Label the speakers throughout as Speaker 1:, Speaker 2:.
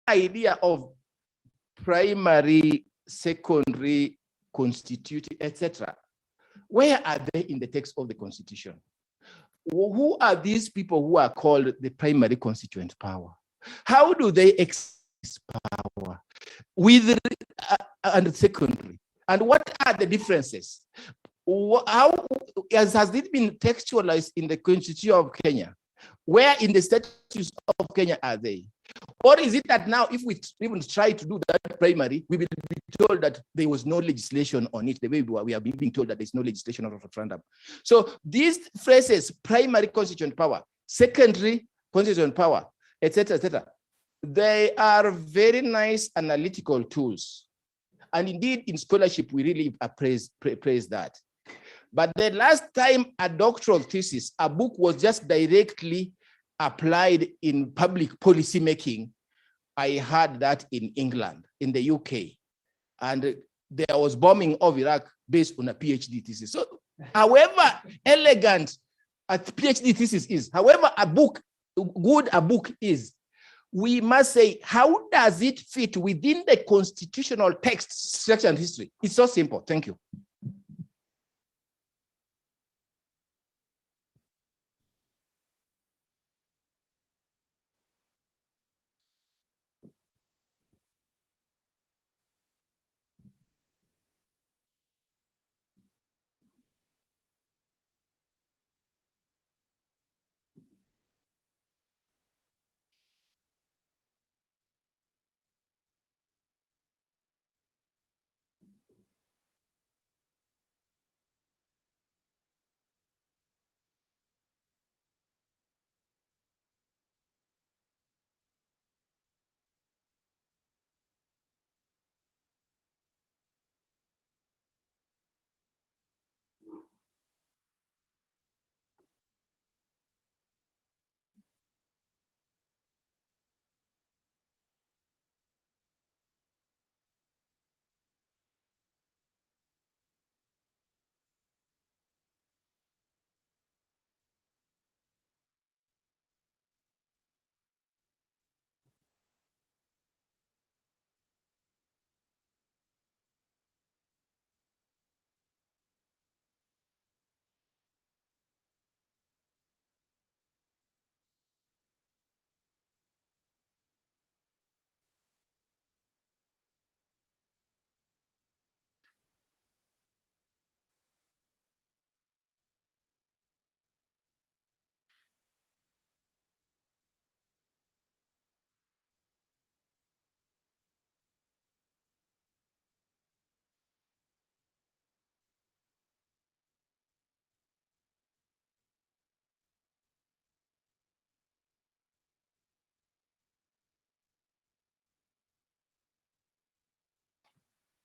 Speaker 1: idea of primary, secondary, constitutive, etc. Where are they in the text of the Constitution? Who are these people who are called the primary constituent power? How do they exercise power with and secondary? And what are the differences? How has it been textualized in the Constitution of Kenya? Where in the statutes of Kenya are they? Or is it that now, if we even try to do that primary, we will be told that there was no legislation on it, the way we are being told that there's no legislation on referendum. So these phrases, primary constituent power, secondary constituent power, etc., they are very nice analytical tools. And indeed, in scholarship, we really praise that. But the last time a doctoral thesis, a book was just directly applied in public policy making, I heard that in England, in the UK. And there was bombing of Iraq based on a PhD thesis. So however elegant a PhD thesis is, however good a book is, we must say, how does it fit within the constitutional text, structure, and history? It's so simple. Thank you.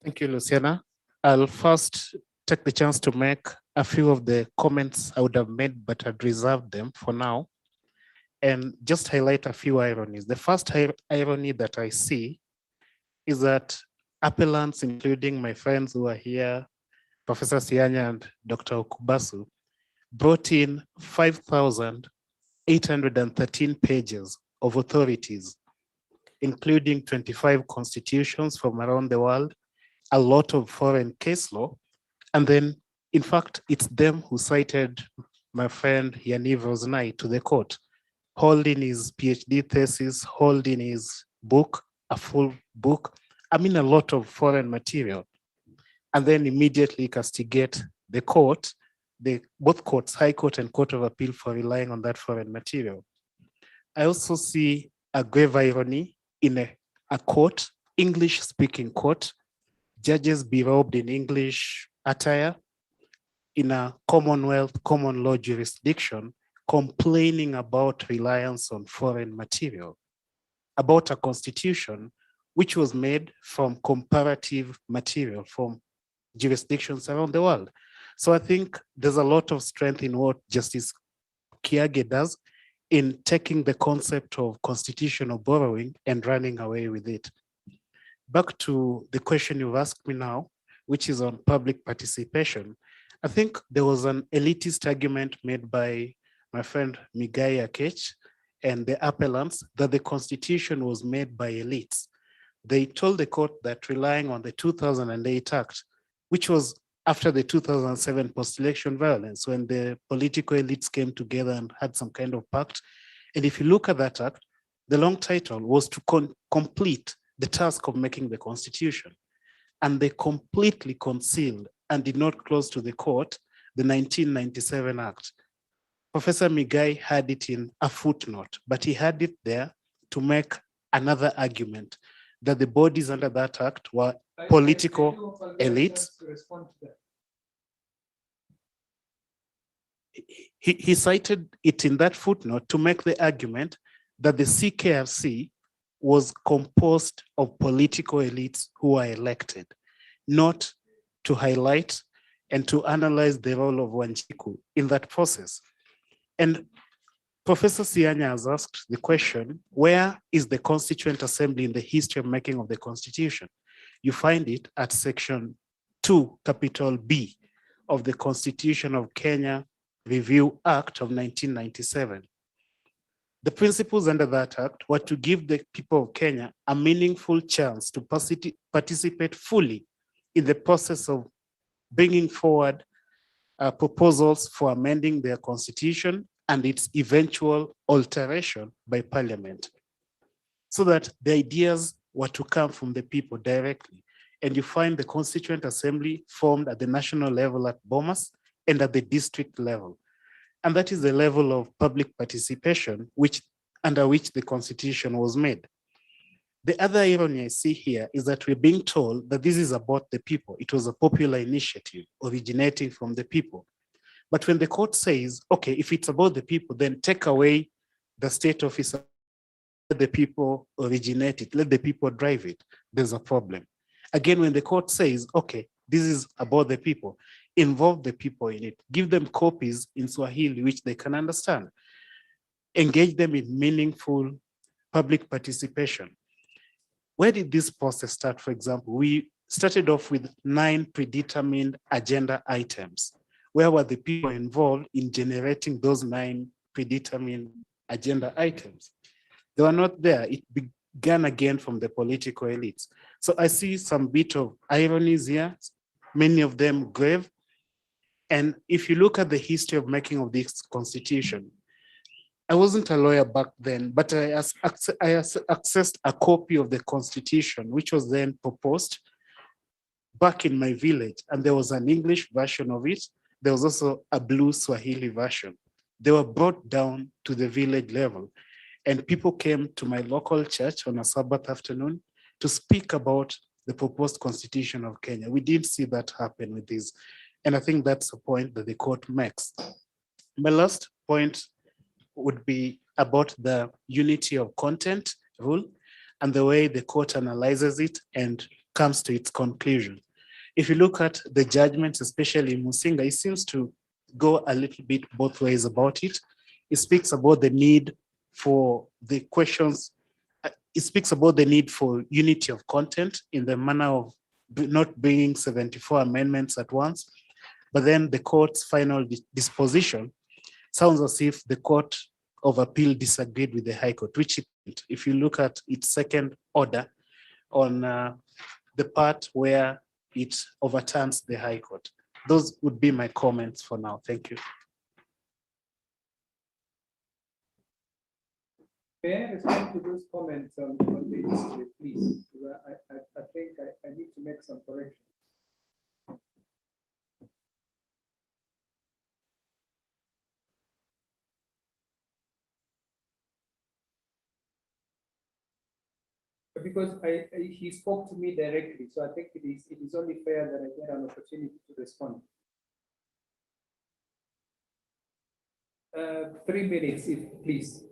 Speaker 2: Thank you, Lucianna. I'll first take the chance to make a few of the comments I would have made, but I'd reserved them for now, and just highlight a few ironies. The first irony that I see is that appellants, including my friends who are here, Professor Sihanya and Dr. Okubasu, brought in 5,813 pages of authorities, including 25 constitutions from around the world, a lot of foreign case law. And then, in fact, it's them who cited my friend Yaniv Roznai to the court, holding his PhD thesis, holding his book, a full book. I mean, a lot of foreign material. And then immediately castigate the court, both courts, High Court and Court of Appeal, for relying on that foreign material. I also see a grave irony in a court, English-speaking court, judges be robed in English attire in a Commonwealth common law jurisdiction, complaining about reliance on foreign material, about a constitution which was made from comparative material from jurisdictions around the world. So I think there's a lot of strength in what Justice Kiai does in taking the concept of constitutional borrowing and running away with it. Back to the question you've asked me now, which is on public participation. I think there was an elitist argument made by my friend Migai Akech and the appellants that the constitution was made by elites. They told the court that relying on the 2008 Act, which was after the 2007 post-election violence, when the political elites came together and had some kind of pact. And if you look at that act, the long title was to complete the task of making the constitution. And they completely concealed and did not close to the court the 1997 Act. Professor Migai had it in a footnote, but he had it there to make another argument that the bodies under that act were political elites. He cited it in that footnote to make the argument that the CKRC was composed of political elites who were elected, not to highlight and to analyze the role of Wanjiku in that process. And Professor Sihanya has asked the question, where is the Constituent Assembly in the history of making of the Constitution? You find it at section 2, capital B of the Constitution of Kenya Review Act of 1997. The principles under that act were to give the people of Kenya a meaningful chance to participate fully in the process of bringing forward proposals for amending their constitution and its eventual alteration by parliament, so that the ideas were to come from the people directly. And you find the Constituent Assembly formed at the national level at Bomas and at the district level. And that is the level of public participation under which the constitution was made. The other irony I see here is that we're being told that this is about the people. It was a popular initiative originating from the people. But when the court says, okay, if it's about the people, then take away the state officer, let the people originate it, let the people drive it, there's a problem. Again, when the court says, okay, this is about the people, involve the people in it, give them copies in Swahili, which they can understand, engage them in meaningful public participation. Where did this process start, for example? We started off with 9 predetermined agenda items. Where were the people involved in generating those 9 predetermined agenda items? They were not there. It began again from the political elites. So I see some bit of ironies here, many of them grave. And if you look at the history of making of this constitution, I wasn't a lawyer back then, but I accessed a copy of the constitution, which was then proposed back in my village. And there was an English version of it. There was also a blue Swahili version. They were brought down to the village level. And people came to my local church on a Sabbath afternoon to speak about the proposed constitution of Kenya. We didn't see that happen with this. And I think that's a point that the court makes. My last point would be about the unity of content rule and the way the court analyzes it and comes to its conclusion. If you look at the judgments, especially in Musinga, it seems to go a little bit both ways about it. It speaks about the need for the questions. It speaks about the need for unity of content in the manner of not bringing 74 amendments at once. But then the court's final disposition sounds as if the Court of Appeal disagreed with the High Court, which it didn't. If you look at its second order on the part where it overturns the High Court. Those would be my comments for now. Thank you.
Speaker 3: May I respond to those comments on the history, please? I think I need to make some corrections. Because he spoke to me directly, so I think it is only fair that I get an opportunity to respond. 3 minutes, please.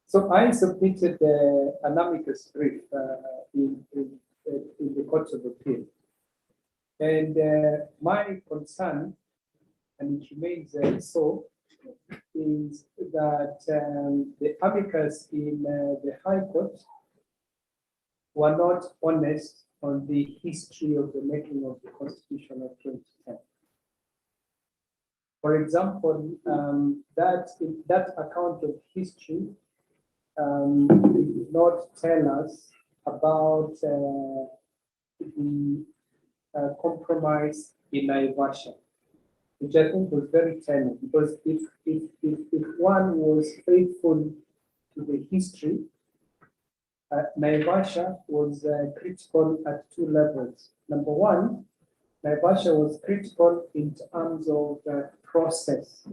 Speaker 3: So I submitted an amicus brief in the Court of Appeal, and my concern, and it remains so, is that the amicus in the High Court were not honest on the history of the making of the Constitution of 2010. For example, that account of history did not tell us about the compromise in Naivasha, which I think was very telling, because if one was faithful to the history, Naivasha was critical at two levels. Number one, Naivasha was critical in terms of process,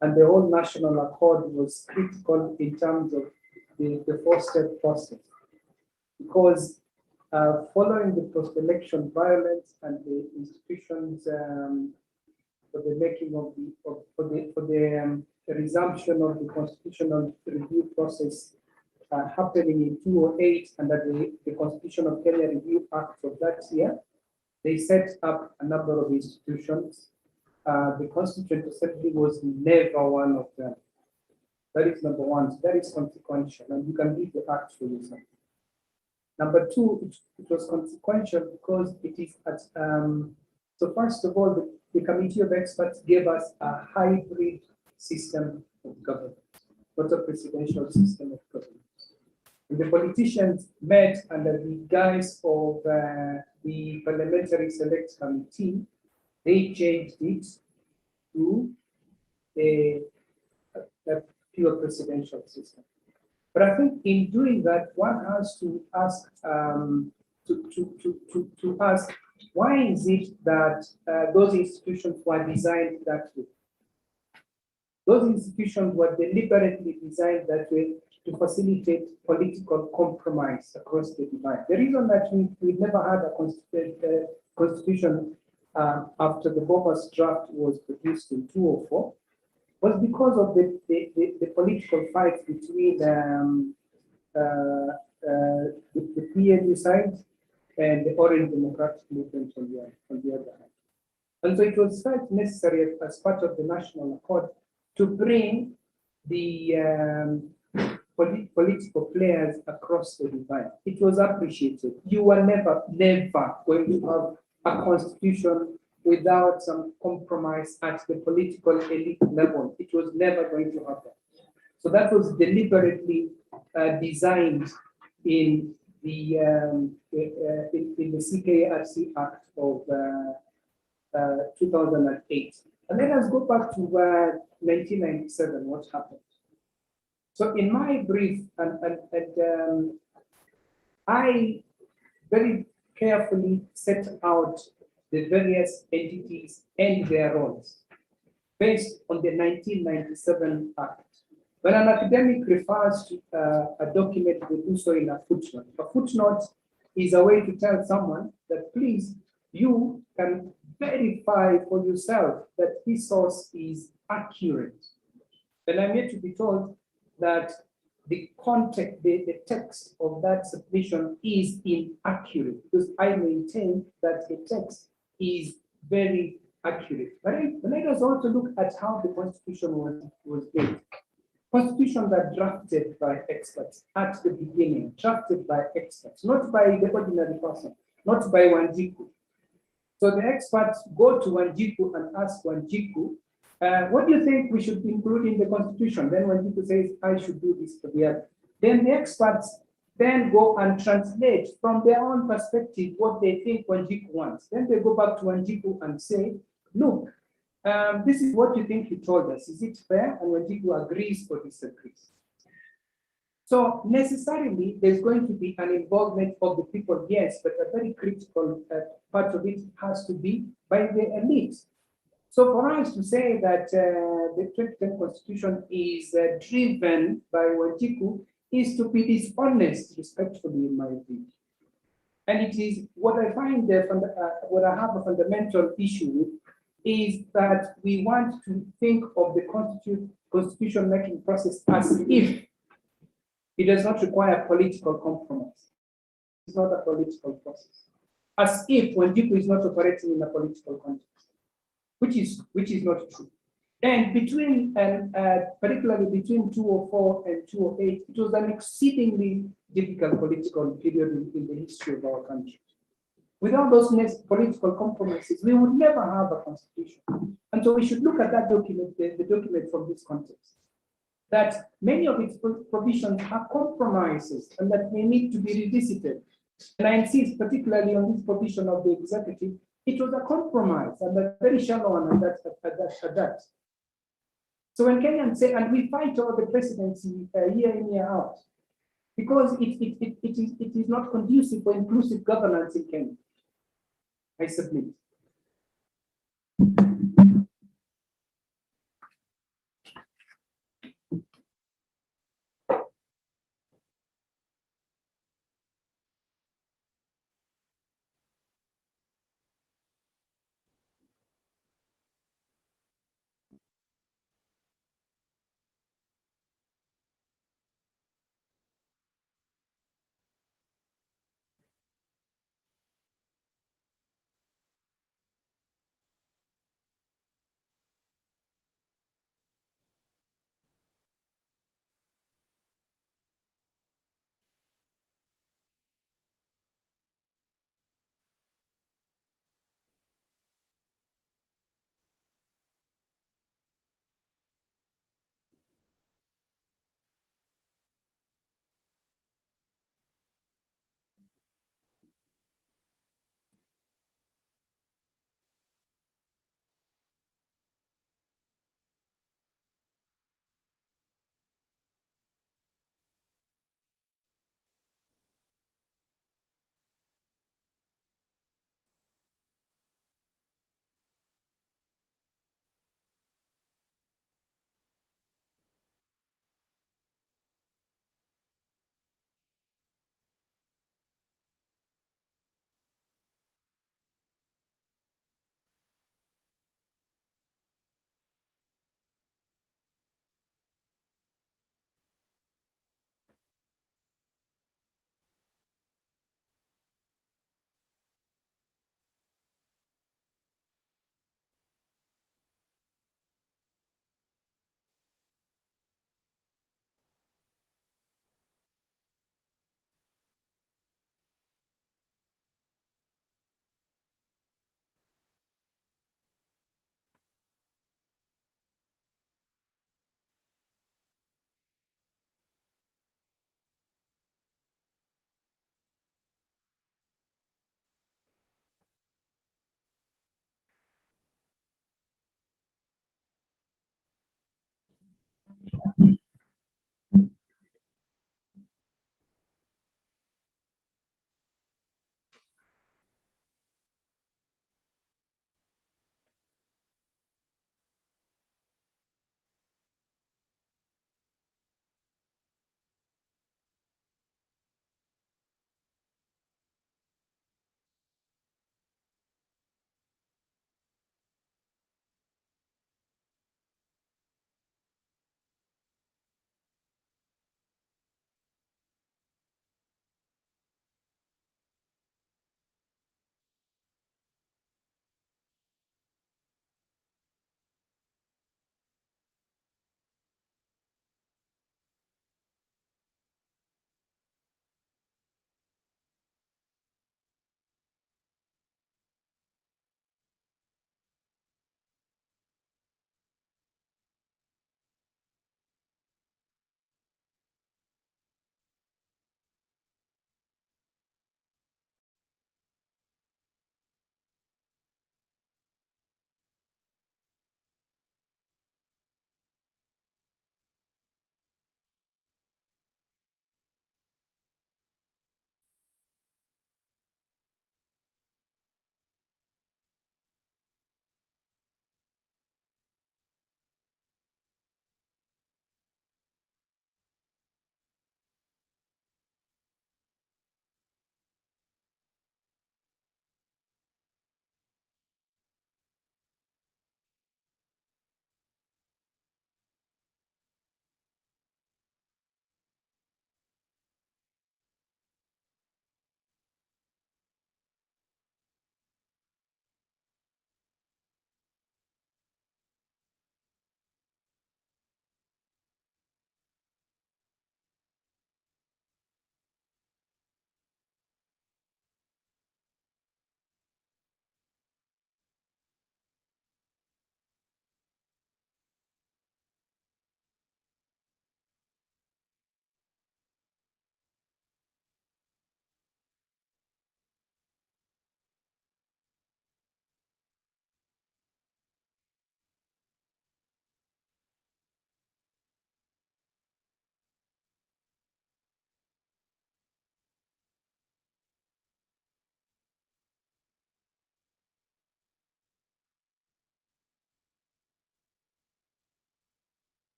Speaker 3: and the whole national accord was critical in terms of the four-step process, because following the post-election violence and the institutions for the making of the resumption of the constitutional review process happening in 2008 under the Constitutional Kenya Review Act of that year, they set up a number of institutions. The Constituent Assembly was never one of them. That is number one. So that is consequential, and you can read the act for yourself. Number two, it was consequential because it is at, so first of all, the committee of experts gave us a hybrid system of government, not a presidential system of government. And the politicians met under the guise of the Parliamentary Select Committee. They changed it to a pure presidential system. But I think in doing that, one has to ask to ask, why is it that those institutions were designed that way? Those institutions were deliberately designed that way to facilitate political compromise across the divide. The reason that we've never had a constitution after the Bomas draft was produced in 2004 was because of the political fight between the PNU side and the Orange Democratic Movement on the other hand. And so it was felt necessary as part of the national accord to bring the political players across the divide. It was appreciated. You were never going to have a constitution without some compromise at the political elite level. It was never going to happen. So that was deliberately designed in the CKRC Act of 2008. And let us go back to 1997, what happened. So in my brief, I very carefully set out the various entities and their roles based on the 1997 Act. When an academic refers to a document, they do so in a footnote. A footnote is a way to tell someone that, please, you can verify for yourself that this source is accurate. And I'm yet to be told that the context, the text of that submission is inaccurate, because I maintain that the text is very accurate. But let us also look at how the Constitution was built. Constitutions are drafted by experts at the beginning, drafted by experts, not by the ordinary person, not by Wanjiku. So the experts go to Wanjiku and ask Wanjiku, what do you think we should include in the Constitution? Then Wanjiku says, I should do this for the other. Then the experts then go and translate from their own perspective what they think Wanjiku wants. Then they go back to Wanjiku and say, look, this is what you think you told us. Is it fair? And Wanjiku agrees or disagrees. So necessarily, there's going to be an involvement of the people, yes, but a very critical part of it has to be by the elite. So for us to say that the 2010 Constitution is driven by Wanjiku is to be dishonest, respectfully, in my view. And it is what I find, what I have a fundamental issue with, is that we want to think of the constitution-making process as if it does not require political compromise. It's not a political process. As if Wanjiku is not operating in a political context, which is not true. And between, particularly between 2004 and 2008, it was an exceedingly difficult political period in the history of our country. Without those political compromises, we would never have a constitution. And so we should look at that document, the document from this context, that many of its provisions are compromises and that they need to be revisited. And I insist particularly on this provision of the executive. It was a compromise and a very shallow one at that. So when Kenyans say, and we fight over the presidency year in, year out, because it is not conducive for inclusive governance in Kenya. I submit.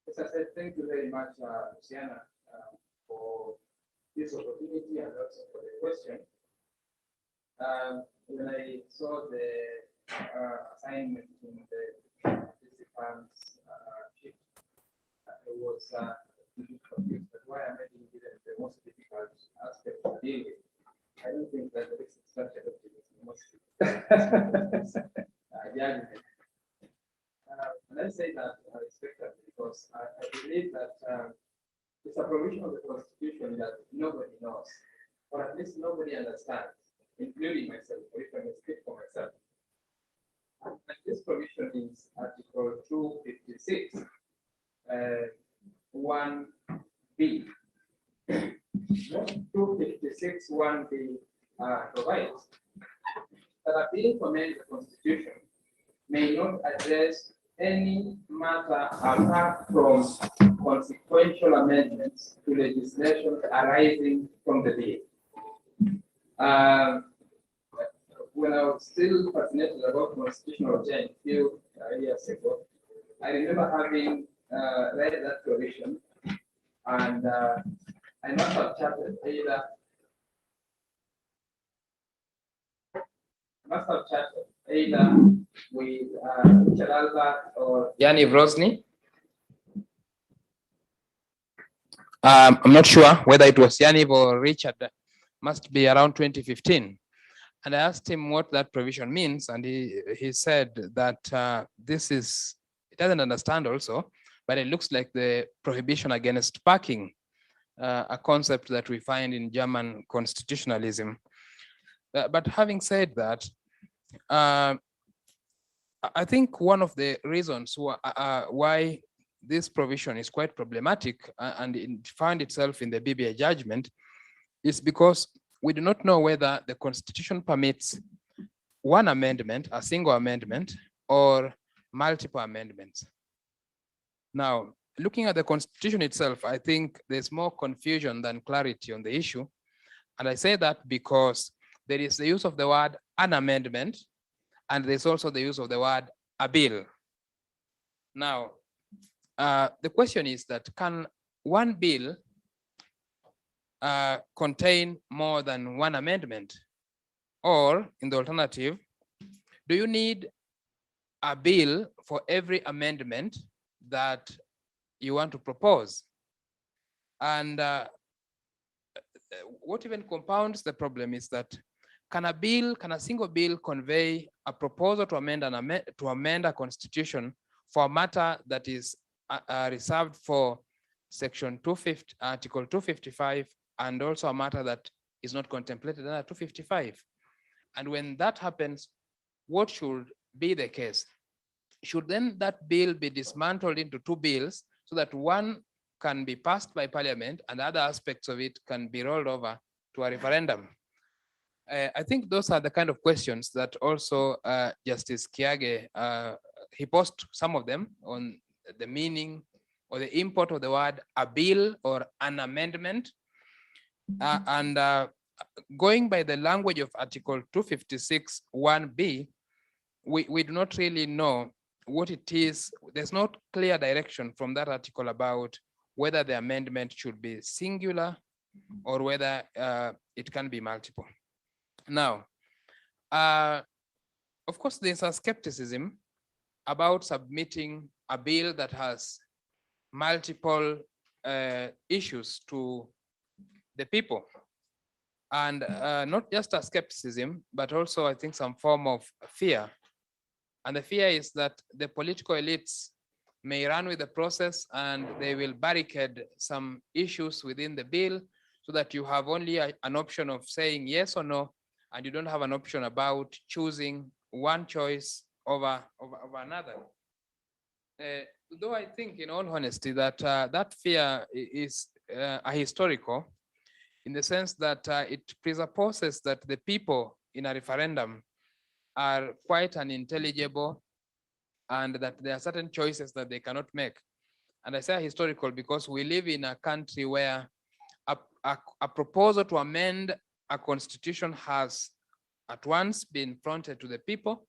Speaker 4: As I said, thank you very much, Lucianna, for this opportunity and also for the question. When I saw the assignment in the participants' sheet, it was a bit confused, but why I'm making it the most difficult aspect to deal with. I don't think that the structure of it is the most difficult. And I say that I respect that because I believe that it's a provision of the Constitution that nobody knows, or at least nobody understands, including myself, or if I may speak for myself. And this provision is Article 256, 1B. 256, 1B provides that a bill to amend the Constitution may not address any matter apart from consequential amendments to legislation arising from the bill. When I was still fascinated about constitutional change a few years ago, I remember having read that provision, and I must have chatted either with Richard or Yaniv Roznai. I'm not sure whether it was Yaniv or Richard, must be around 2015. And I asked him what that provision means, and he said that this is, he doesn't understand also, but it looks like the prohibition against parking, a concept that we find in German constitutionalism. But having said that, I think one of the reasons why this provision is quite problematic and it found itself in the BBI judgment is because we do not know whether the Constitution permits one amendment, a single amendment, or multiple amendments. Now, looking at the Constitution itself, I think there's more confusion than clarity on the issue. And I say that because there is the use of the word an amendment, and there's also the use of the word a bill. Now, the question is that can one bill contain more than one amendment? Or in the alternative, do you need a bill for every amendment that you want to propose? And what even compounds the problem is that can a single bill convey a proposal to amend a constitution for a matter that is reserved for Section 250, Article 255, and also a matter that is not contemplated under 255? And when that happens, what should be the case? Should then that bill be dismantled into two bills so that one can be passed by Parliament and other aspects of it can be rolled over to a referendum? I think those are the kind of questions that also Justice Kiai, he posed some of them on the meaning or the import of the word a bill or an amendment. Going by the language of Article 256, 1B, we do not really know what it is. There's no clear direction from that article about whether the amendment should be singular or whether it can be multiple. Now, of course, there's a skepticism about submitting a bill that has multiple issues to the people. And not just a skepticism, but also I think some form of fear. And the fear is that the political elites may run with the process and they will barricade some issues within the bill so that you have only an option of saying yes or no, and you don't have an option about choosing one choice over another. Though I think, in all honesty, that that fear is ahistorical, in the sense that it presupposes that the people in a referendum are quite unintelligible and that there are certain choices that they cannot make. And I say historical because we live in a country where a proposal to amend a constitution has at once been fronted to the people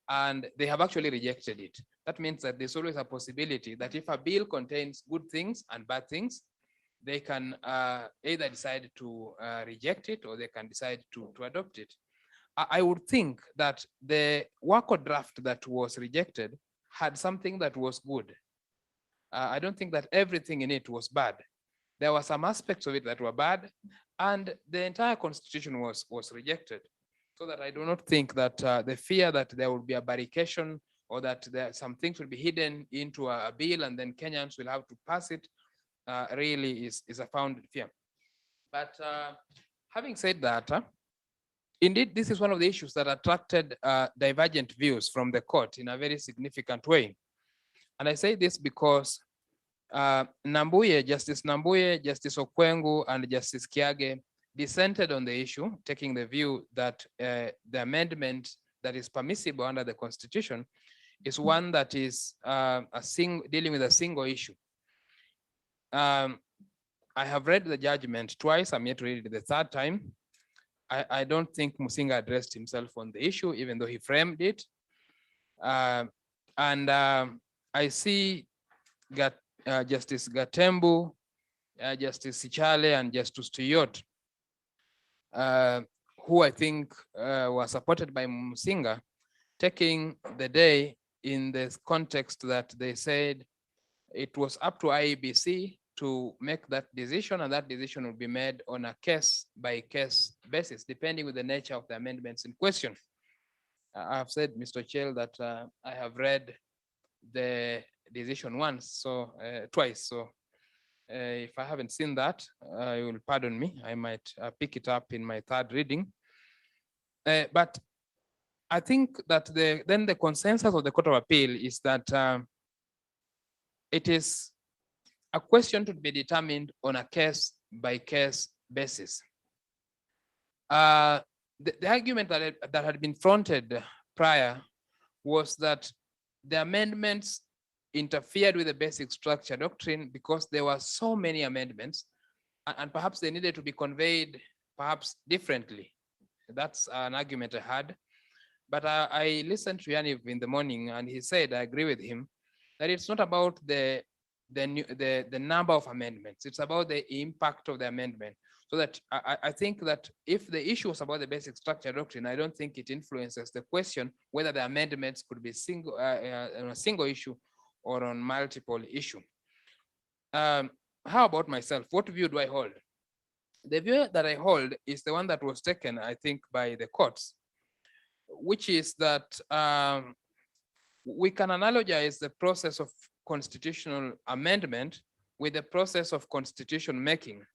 Speaker 4: and they have actually rejected it. that means that there's always a possibility that if a bill contains good things and bad things, they can either decide to reject it or they can decide to adopt it. I would think that the WACO draft that was rejected had something that was good. I don't think that everything in it was bad. There were some aspects of it that were bad, and the entire constitution was rejected. So that I do not think that the fear that there will be a barrication or that some things will be hidden into a bill and then Kenyans will have to pass it really is a founded fear. But having said that, indeed, this is one of the issues that attracted divergent views from the court in a very significant way. And I say this because Justice Nambuye, Justice Okwengu, and Justice Kiage dissented on the issue, taking the view that the amendment that is permissible under the Constitution is one that is dealing with a single issue. I have read the judgment twice. I'm yet to read it the third time. I don't think Musinga addressed himself on the issue, even though he framed it. I see Justice Gatembu, Justice Sichale, and Justice Tuyot, who I think were supported by Musinga, taking the day in the context that they said it was up to IEBC to make that decision, and that decision will be made on a case-by-case basis, depending on the nature of the amendments in question. I have said, Mr. Ochiel, that I have read the decision twice. So if I haven't seen that, you will pardon me. I might pick it up in my third reading. But I think that then the consensus of the Court of Appeal is that it is a question to be determined on a case-by-case basis. The argument that had been fronted prior was that the amendments interfered with the basic structure doctrine because there were so many amendments, and perhaps they needed to be conveyed perhaps differently. That's an argument I had. But I listened to Yaniv in the morning, and he said, I agree with him, that it's not about the number of amendments, it's about the impact of the amendment. So that I think that if the issue was about the basic structure doctrine, I don't think it influences the question whether the amendments could be on a single issue or on multiple issue. How about myself? What view do I hold? The view that I hold is the one that was taken, I think, by the courts, which is that we can analogize the process of constitutional amendment with the process of constitution making.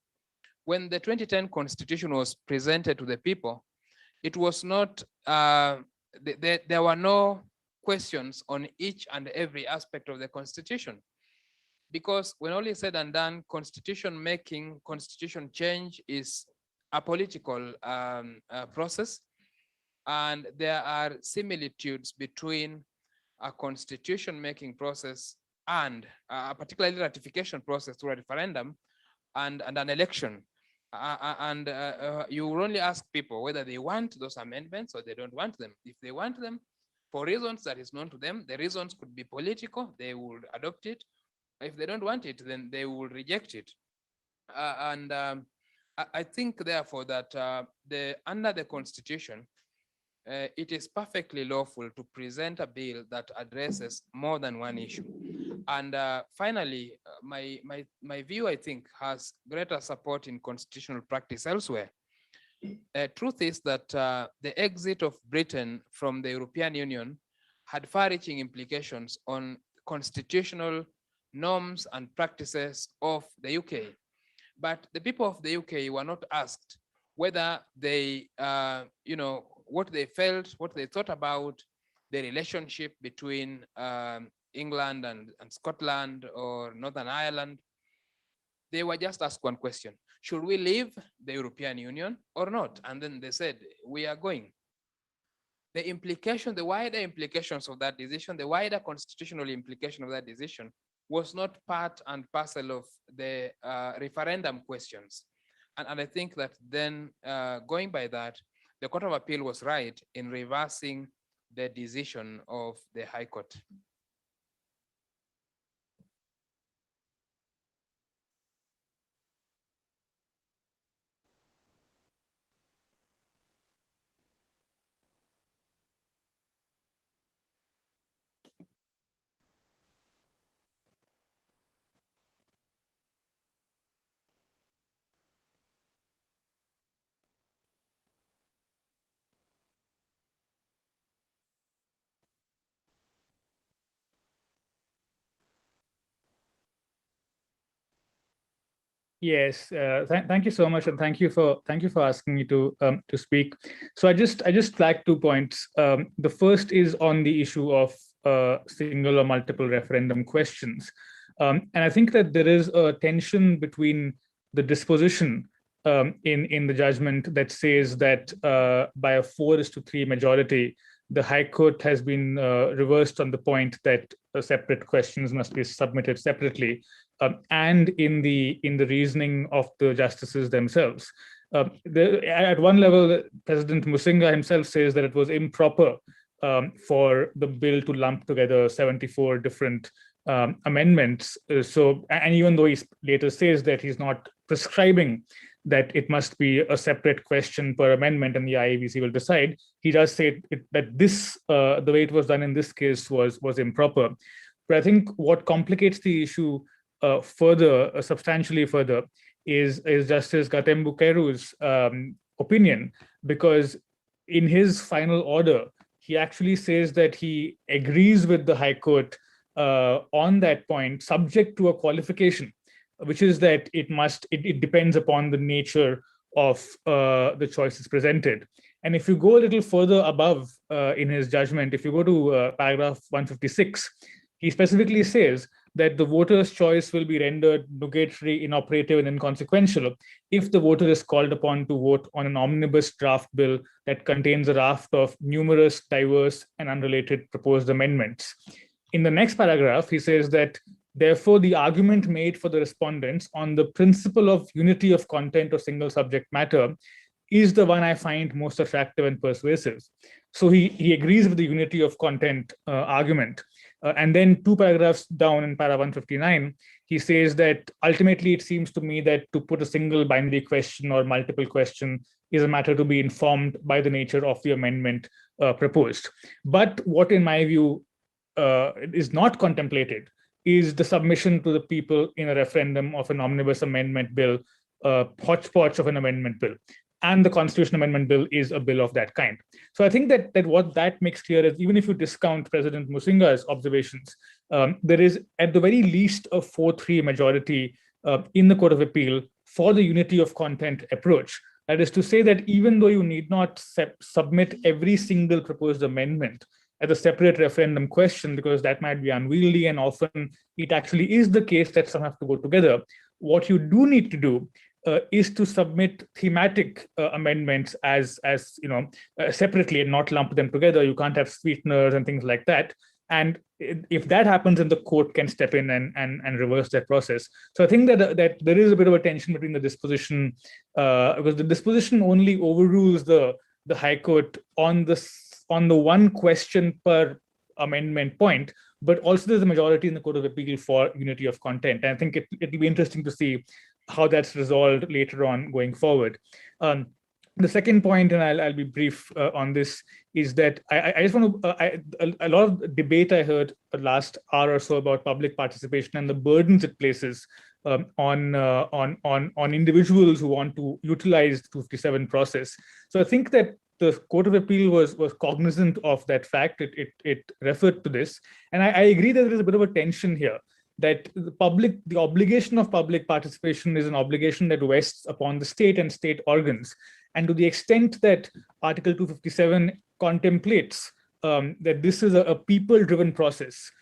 Speaker 4: When the 2010 Constitution was presented to the people, it was not, there were no questions on each and every aspect of the Constitution. Because when all is said and done, constitution making, constitution change is a political process. And there are similitudes between a constitution making process and a particularly ratification process through a referendum and an election. You will only ask people whether they want those amendments or they don't want them. If they want them, for reasons that is known to them, the reasons could be political, they will adopt it. If they don't want it, then they will reject it. I think, therefore, that under the Constitution, it is perfectly lawful to present a bill that addresses more than one issue. And finally, my view, I think, has greater support in constitutional practice elsewhere. Truth is that the exit of Britain from the European Union had far-reaching implications on constitutional norms and practices of the UK. But the people of the UK were not asked whether they, what they felt, what they thought about the relationship between England and Scotland or Northern Ireland. They were just asked one question: should we leave the European Union or not? And then they said, we are going. The implication, the wider implications of that decision, the wider constitutional implication of that decision was not part and parcel of the referendum questions. And I think that then going by that, the Court of Appeal was right in reversing the decision of the High Court.
Speaker 5: Yes, thank you so much, and thank you for asking me to speak. So I just flagged 2 points. The first is on the issue of single or multiple referendum questions, and I think that there is a tension between the disposition in the judgment that says that by a 4:3 majority, the High Court has been reversed on the point that separate questions must be submitted separately, and in the reasoning of the justices themselves. At one level, President Musinga himself says that it was improper for the bill to lump together 74 different amendments. And even though he later says that he's not prescribing that it must be a separate question per amendment and the IABC will decide, he does say that this, the way it was done in this case was improper. But I think what complicates the issue further, substantially further, is Justice Gatembu Keru's opinion, because in his final order, he actually says that he agrees with the High Court on that point, subject to a qualification, which is that it depends upon the nature of the choices presented. And if you go a little further above in his judgment, if you go to paragraph 156, he specifically says that the voter's choice will be rendered nugatory, inoperative, and inconsequential if the voter is called upon to vote on an omnibus draft bill that contains a raft of numerous, diverse, and unrelated proposed amendments. In the next paragraph, he says that therefore, the argument made for the respondents on the principle of unity of content or single subject matter is the one I find most attractive and persuasive. So he agrees with the unity of content argument. And then 2 paragraphs down in para 159, he says that ultimately it seems to me that to put a single binary question or multiple question is a matter to be informed by the nature of the amendment proposed. But what in my view is not contemplated is the submission to the people in a referendum of an omnibus amendment bill, hodgepodge of an amendment bill. And the Constitution Amendment Bill is a bill of that kind. So I think that what that makes clear is, even if you discount President Musinga's observations, there is at the very least a 4-3 majority in the Court of Appeal for the unity of content approach. That is to say that even though you need not submit every single proposed amendment as a separate referendum question, because that might be unwieldy and often it actually is the case that some have to go together, what you do need to do is to submit thematic amendments as separately and not lump them together. You can't have sweeteners and things like that. And if that happens, then the court can step in and reverse that process. So I think that there is a bit of a tension between the disposition, because the disposition only overrules the High Court on the one question per amendment point, but also there's a majority in the Court of Appeal for unity of content. And I think it'll be interesting to see how that's resolved later on going forward. The second point, and I'll be brief on this, is that I just want to, a lot of debate I heard the last hour or so about public participation and the burdens it places on individuals who want to utilize the 257 process. So I think that the Court of Appeal was cognizant of that fact. It referred to this. And I agree that there is a bit of a tension here, that the obligation of public participation is an obligation that rests upon the state and state organs. And to the extent that Article 257 contemplates that this is a people-driven process,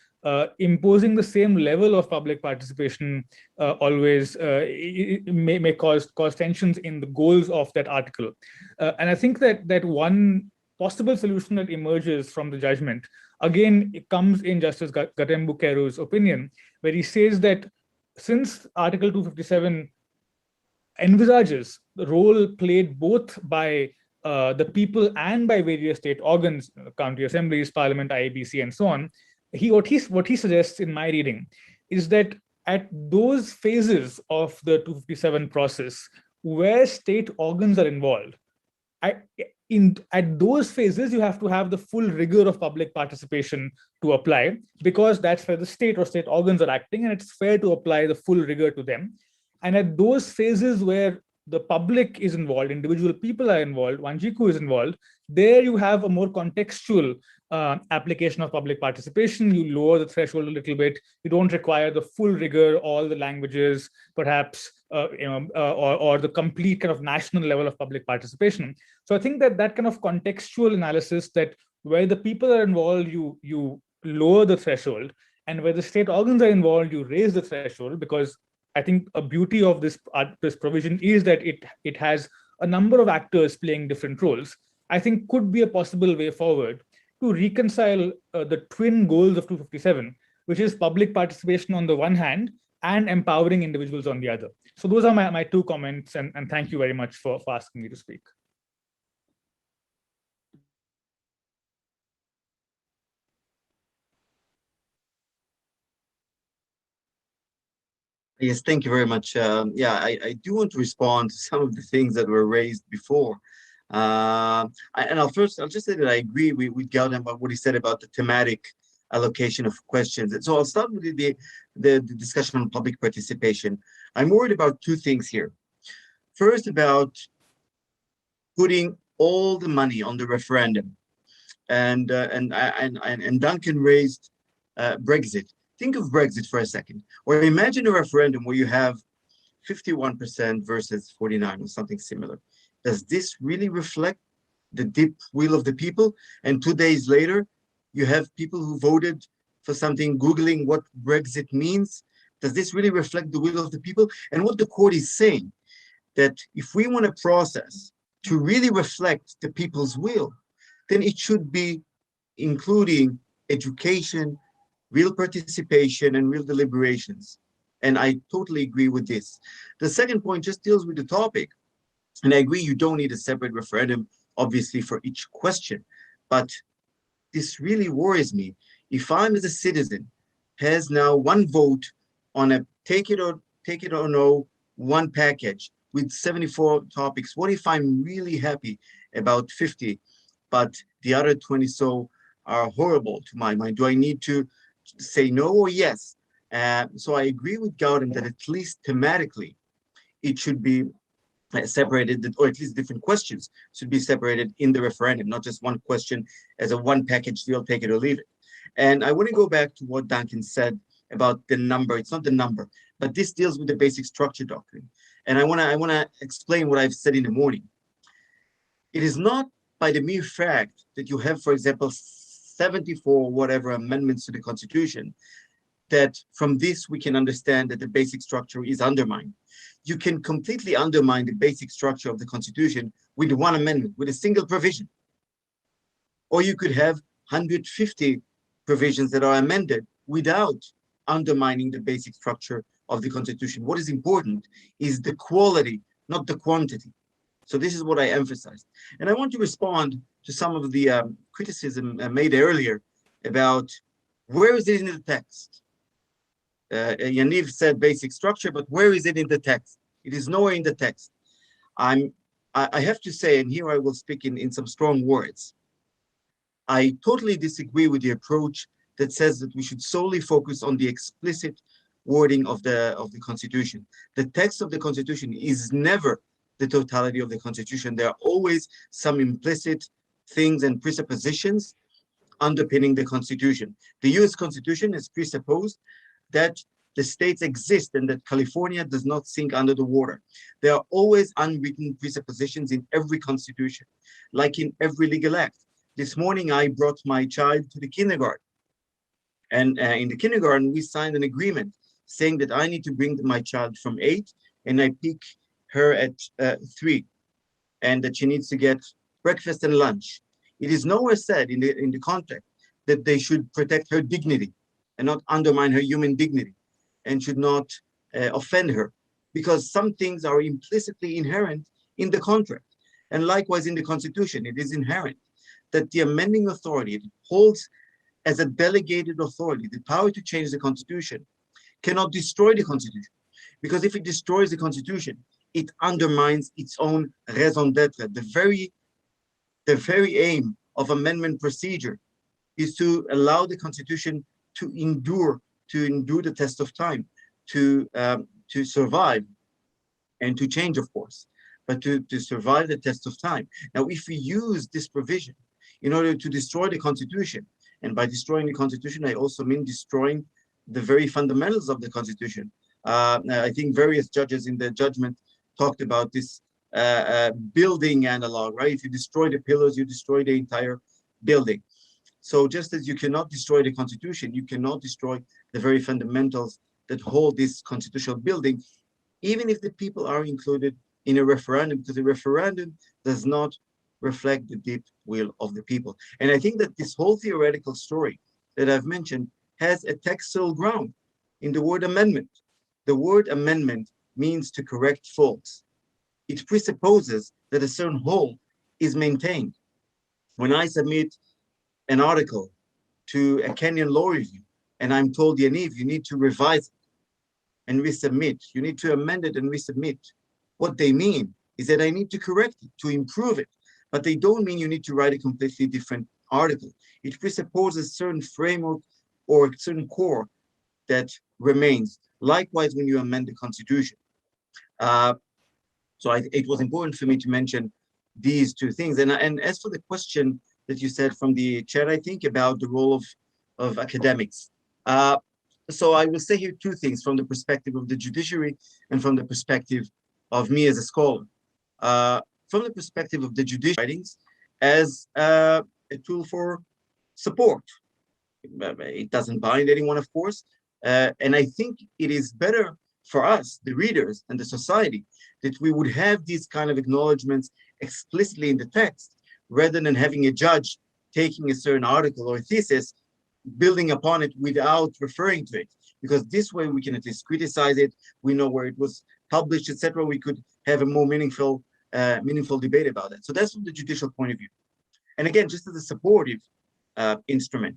Speaker 5: imposing the same level of public participation always may cause tensions in the goals of that article. And I think that one possible solution that emerges from the judgment, again, it comes in Justice Gatembu Keru's opinion, where he says that since Article 257 envisages the role played both by the people and by various state organs, county assemblies, parliament, IABC, and so on, what he suggests in my reading is that at those phases of the 257 process where state organs are involved, at those phases, you have to have the full rigor of public participation to apply, because that's where the state or state organs are acting, and it's fair to apply the full rigor to them. And at those phases where the public is involved, individual people are involved, Wanjiku is involved, there you have a more contextual application of public participation. You lower the threshold a little bit. You don't require the full rigor, all the languages, perhaps, or the complete kind of national level of public participation. So I think that that kind of contextual analysis, that where the people are involved, you lower the threshold, and where the state organs are involved, you raise the threshold, because I think a beauty of this provision is that it has a number of actors playing different roles. I think could be a possible way forward to reconcile the twin goals of 257, which is public participation on the one hand and empowering individuals on the other. So those are my two comments, and thank you very much for asking me to speak.
Speaker 6: Yes, thank you very much. Yeah, I do want to respond to some of the things that were raised before. And I'll just say that I agree with Gautam about what he said about the thematic allocation of questions. And so I'll start with the discussion on public participation. I'm worried about two things here. First, about putting all the money on the referendum, and Duncan raised Brexit. Think of Brexit for a second, or imagine a referendum where you have 51% versus 49 or something similar. Does this really reflect the deep will of the people? And 2 days later, you have people who voted for something, Googling what Brexit means. Does this really reflect the will of the people? And what the court is saying, that if we want a process to really reflect the people's will, then it should be including education, real participation, and real deliberations. And I totally agree with this. The second point just deals with the topic. And I agree, you don't need a separate referendum, obviously, for each question. But this really worries me. If I'm, as a citizen, has now one vote on a take it or no, one package with 74 topics, what if I'm really happy about 50, but the other 20 so are horrible to my mind? Do I need to say no or yes? So I agree with Gautam that at least thematically, it should be separated, or at least different questions should be separated in the referendum, not just one question as a one package deal, take it or leave it. And I want to go back to what Duncan said about the number. It's not the number, but this deals with the basic structure doctrine. And I want to explain what I've said in the morning. It is not by the mere fact that you have, for example, 74 whatever amendments to the Constitution, that from this we can understand that the basic structure is undermined. You can completely undermine the basic structure of the Constitution with one amendment, with a single provision. Or you could have 150 provisions that are amended without undermining the basic structure of the Constitution. What is important is the quality, not the quantity. So this is what I emphasized. And I want to respond to some of the criticism made earlier about where is it in the text? Yaniv said basic structure, but where is it in the text? It is nowhere in the text. I have to say, and here I will speak in some strong words, I totally disagree with the approach that says that we should solely focus on the explicit wording of the Constitution. The text of the Constitution is never the totality of the Constitution. There are always some implicit things and presuppositions underpinning the Constitution. The US Constitution is presupposed that the states exist and that California does not sink under the water. There are always unwritten presuppositions in every constitution, like in every legal act. This morning, I brought my child to the kindergarten. And in the kindergarten, we signed an agreement saying that I need to bring my child from 8 and I pick her at 3, and that she needs to get breakfast and lunch. It is nowhere said in the contract that they should protect her dignity and not undermine her human dignity, and should not offend her, because some things are implicitly inherent in the contract. And likewise in the Constitution, it is inherent that the amending authority holds as a delegated authority the power to change the Constitution, cannot destroy the Constitution. Because if it destroys the Constitution, it undermines its own raison d'etre. The very aim of amendment procedure is to allow the Constitution to endure the test of time, to survive, and to change, of course. but to survive the test of time. Now, if we use this provision in order to destroy the Constitution, and by destroying the Constitution, I also mean destroying the very fundamentals of the Constitution. I think various judges in their judgment talked about this building analog, right? If you destroy the pillars, you destroy the entire building. So just as you cannot destroy the Constitution, you cannot destroy the very fundamentals that hold this constitutional building, even if the people are included in a referendum, because a referendum does not reflect the deep will of the people. And I think that this whole theoretical story that I've mentioned has a textual ground in the word amendment. The word amendment means to correct faults. It presupposes that a certain whole is maintained. When I submit an article to a Kenyan law review and I'm told, Yaniv, you need to revise it and resubmit, you need to amend it and resubmit, what they mean is that I need to correct it, to improve it, but they don't mean you need to write a completely different article. It presupposes a certain framework or a certain core that remains. Likewise, when you amend the Constitution. So it was important for me to mention these two things. And as for the question that you said from the chat, I think about the role of academics. So I will say here two things from the perspective of the judiciary and from the perspective of me as a scholar. From the perspective of the judicial writings as a tool for support. It doesn't bind anyone, of course. And I think it is better for us, the readers and the society, that we would have these kind of acknowledgements explicitly in the text, rather than having a judge taking a certain article or thesis, building upon it without referring to it. Because this way we can at least criticize it, we know where it was published, etc. We could have a more meaningful debate about it. So that's from the judicial point of view. And again, just as a supportive instrument,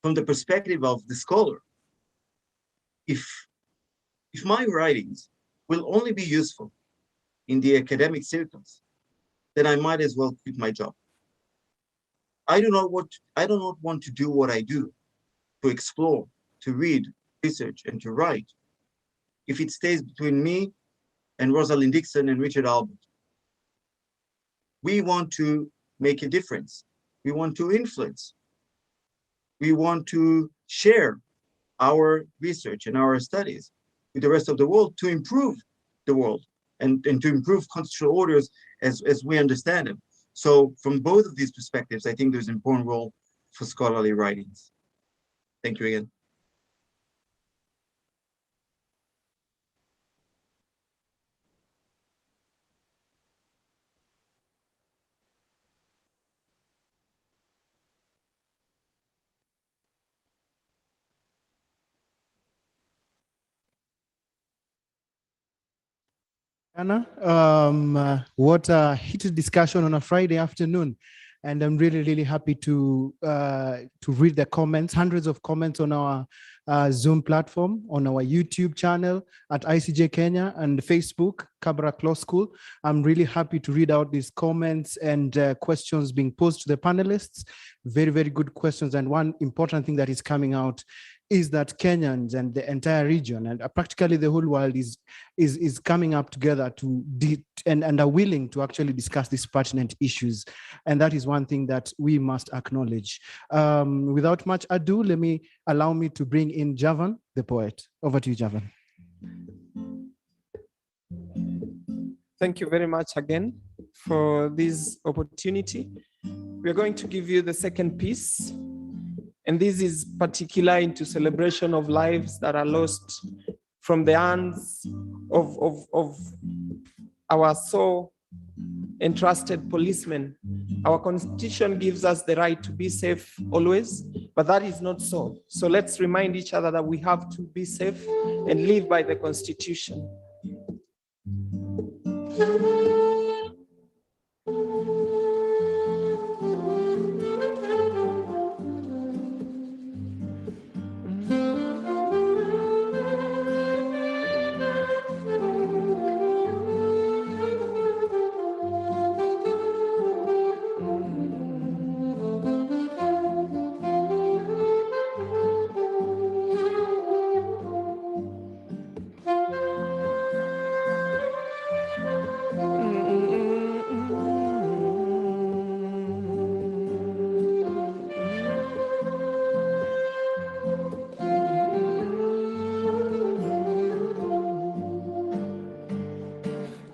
Speaker 6: from the perspective of the scholar, if my writings will only be useful in the academic circles, then I might as well quit my job. I do not want to do what I do, to explore, to read, research, and to write, if it stays between me and Rosalind Dixon and Richard Albert. We want to make a difference. We want to influence. We want to share our research and our studies with the rest of the world to improve the world and to improve constitutional orders as we understand them. So from both of these perspectives, I think there's an important role for scholarly writings. Thank you again.
Speaker 7: Anna, what a heated discussion on a Friday afternoon. And I'm really, really happy to read the comments, hundreds of comments on our Zoom platform, on our YouTube channel at ICJ-Kenya and Facebook, Kabarak Law School. I'm really happy to read out these comments and questions being posed to the panelists. Very, very good questions. And one important thing that is coming out is that Kenyans and the entire region and practically the whole world is coming up together and are willing to actually discuss these pertinent issues. And that is one thing that we must acknowledge. Without much ado, allow me to bring in Javan, the poet. Over to you, Javan.
Speaker 8: Thank you very much again for this opportunity. We're going to give you the second piece. And this is particular into celebration of lives that are lost from the hands of our so entrusted policemen. Our constitution gives us the right to be safe always, but that is not so. So let's remind each other that we have to be safe and live by the constitution.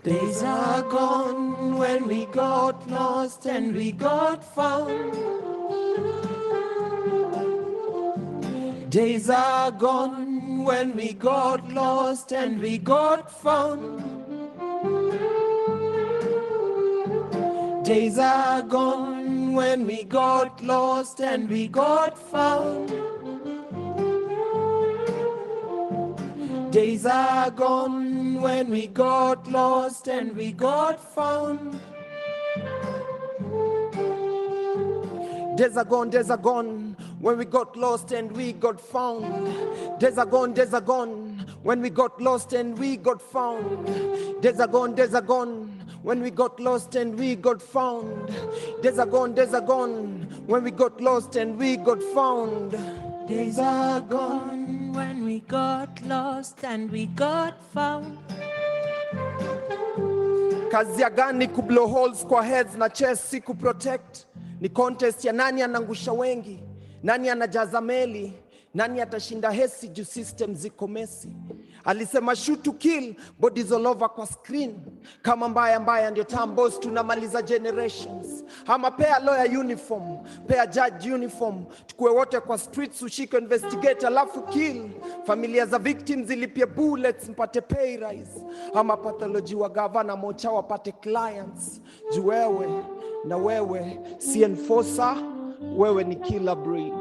Speaker 9: Days are gone when we got lost and we got found. Days are gone when we got lost and we got found. Days are gone when we got lost and we got found. Days are gone when we got lost and we got found. Days are gone when we got lost and we got found. Days are gone when we got lost and we got found. Days are gone when we got lost and we got found. Days are gone when we got lost and we got found.
Speaker 10: Days are gone when we got lost and we got found.
Speaker 9: Kazi ya gani kublow holes kwa heads na chest si kuprotect. Ni contest ya nani anangusha wengi, nani anajaza meli, nani atashinda hesi juu system ziko mesi. Alisema shoot to kill, bodies all over kwa screen. Kama mbaya ndio tambos tunamaliza generations. Ama pea lawyer uniform, pea judge uniform. Tukue wote kwa streets ushiko investigate alafu kill. Familia za victims zilipie bullets mpate pay rise. Ama pathology wa gavana mocha wapate clients. Juu wewe na wewe si enforcer, wewe ni killer breed.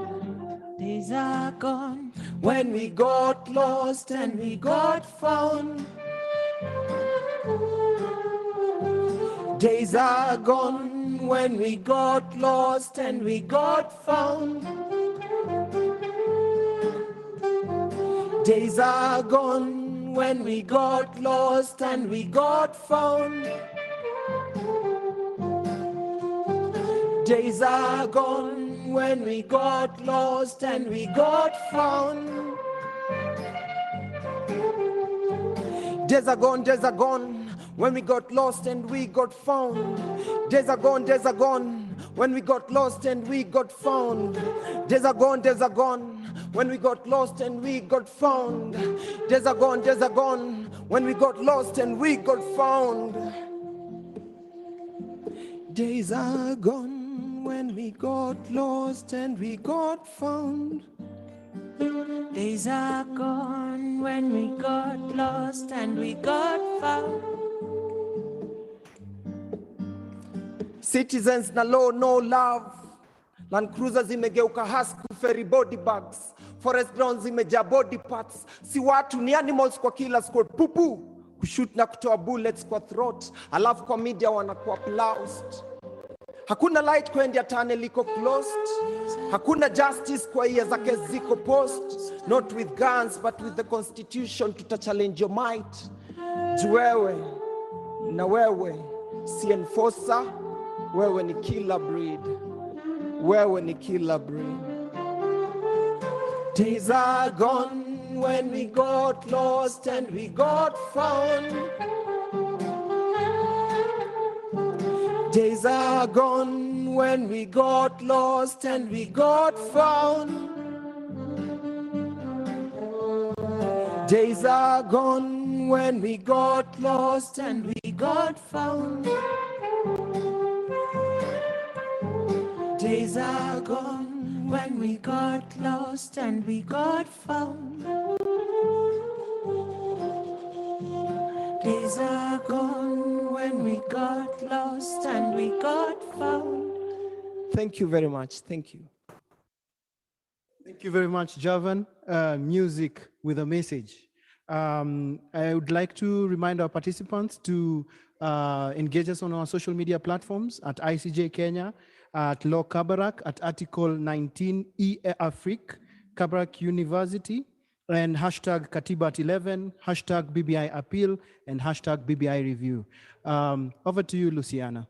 Speaker 10: Days are gone
Speaker 9: when we got lost and we got found. Days are gone when we got lost and we got found. Days are gone when we got lost and we got found. Days are gone when we got lost and we got found. Days are gone when we got lost and we got found. Days are gone when we got lost and we got found. Days are gone when we got lost and we got found. Days are gone when we got lost and we got found. Days are gone when we got lost and we got found.
Speaker 10: Days are gone when we got lost and we got found.
Speaker 9: Citizens na law no love. Land cruisers imegeuka husky ferry body bags. Forest grounds imejaa body parts. Si watu ni animals kwa kila squad. Pupu kushoot na kutoa bullets kwa throat. Alafu kwa media wanakuwa applauded. Hakuna light kwa India tunnel iko closed. Hakuna justice kwa iya zake ziko post. Not with guns but with the constitution to challenge your might. Wewe na wewe si enforcer, wewe ni killer breed. Wewe ni killer breed. Days are gone when we got lost and we got found. Days are gone when we got lost and we got found. Days are gone when we got lost and we got found.
Speaker 10: Days are gone when we got lost and we got found. Days are gone when we got lost and we got found.
Speaker 9: Thank you very much. Thank you.
Speaker 7: Thank you very much, Javan. Music with a message. I would like to remind our participants to engage us on our social media platforms at ICJ-Kenya, at Law Kabarak, at Article 19 Afrique, Kabarak University, and hashtag Katiba at 11, hashtag BBI Appeal, and hashtag BBI Review. Over to you, Lucianna.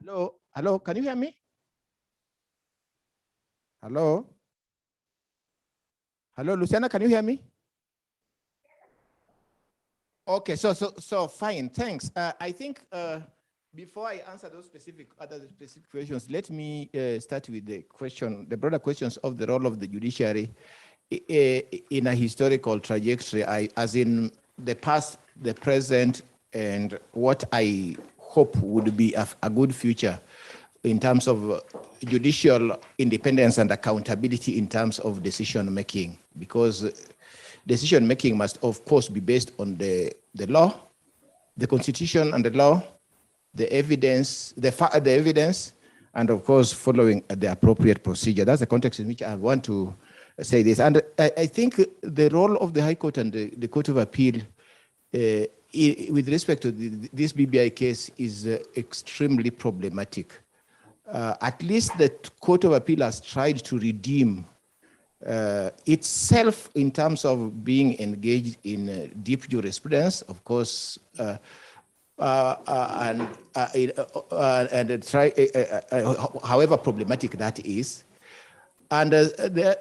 Speaker 1: Hello, hello, can you hear me? Hello? Hello, Lucianna, can you hear me? Okay, so fine, thanks. I think before I answer those other specific questions, let me start with the broader questions of the role of the judiciary in a historical trajectory, as in the past, the present, and what I hope would be a good future in terms of judicial independence and accountability in terms of decision making, because decision making must, of course, be based on the law, the constitution and the law, the evidence, the evidence, and of course, following the appropriate procedure. That's the context in which I want to say this. And I think the role of the High Court and the Court of Appeal with respect to this BBI case is extremely problematic. At least the Court of Appeal has tried to redeem itself in terms of being engaged in deep jurisprudence, of course, and try, however problematic that is. And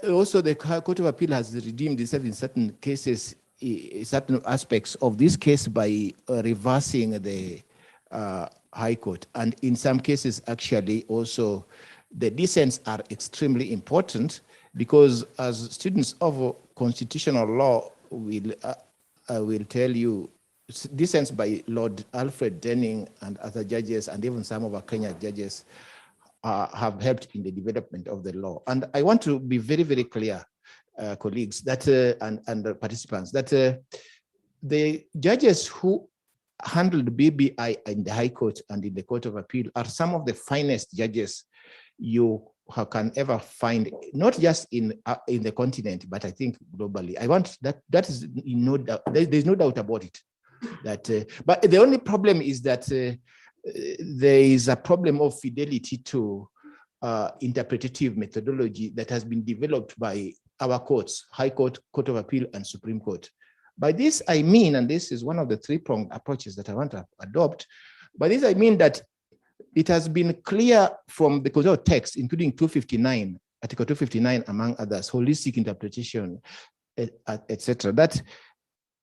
Speaker 1: also the Court of Appeal has redeemed itself in certain cases, certain aspects of this case by reversing the High Court. And in some cases, actually, also the dissents are extremely important, because as students of constitutional law will tell you, dissents by Lord Alfred Denning and other judges, and even some of our Kenya judges, have helped in the development of the law. And I want to be very, very clear, colleagues, that and the participants, that the judges who handled BBI in the High Court and in the Court of Appeal are some of the finest judges you can ever find, not just in the continent, but I think globally. I want that is no doubt. There's no doubt about it. That, but the only problem is that there is a problem of fidelity to interpretative methodology that has been developed by our courts, High Court, Court of Appeal, and Supreme Court. By this I mean, and this is one of the three-pronged approaches that I want to adopt, by this I mean that it has been clear from the Constitutional text, including 259, Article 259, among others, holistic interpretation, etc., that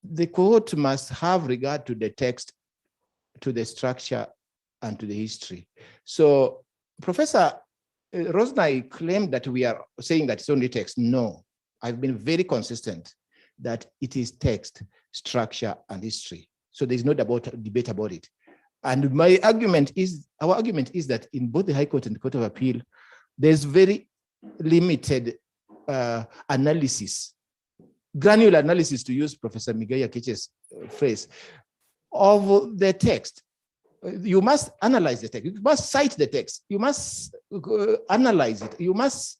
Speaker 1: the court must have regard to the text, to the structure, and to the history. So Professor Roznai claimed that we are saying that it's only text. No, I've been very consistent that it is text, structure, and history. So there's no debate about it. And my argument is, our argument is that in both the High Court and the Court of Appeal, there's very limited analysis, granular analysis, to use Professor Migai Akech's phrase, of the text. You must analyze the text. You must cite the text. You must analyze it. You must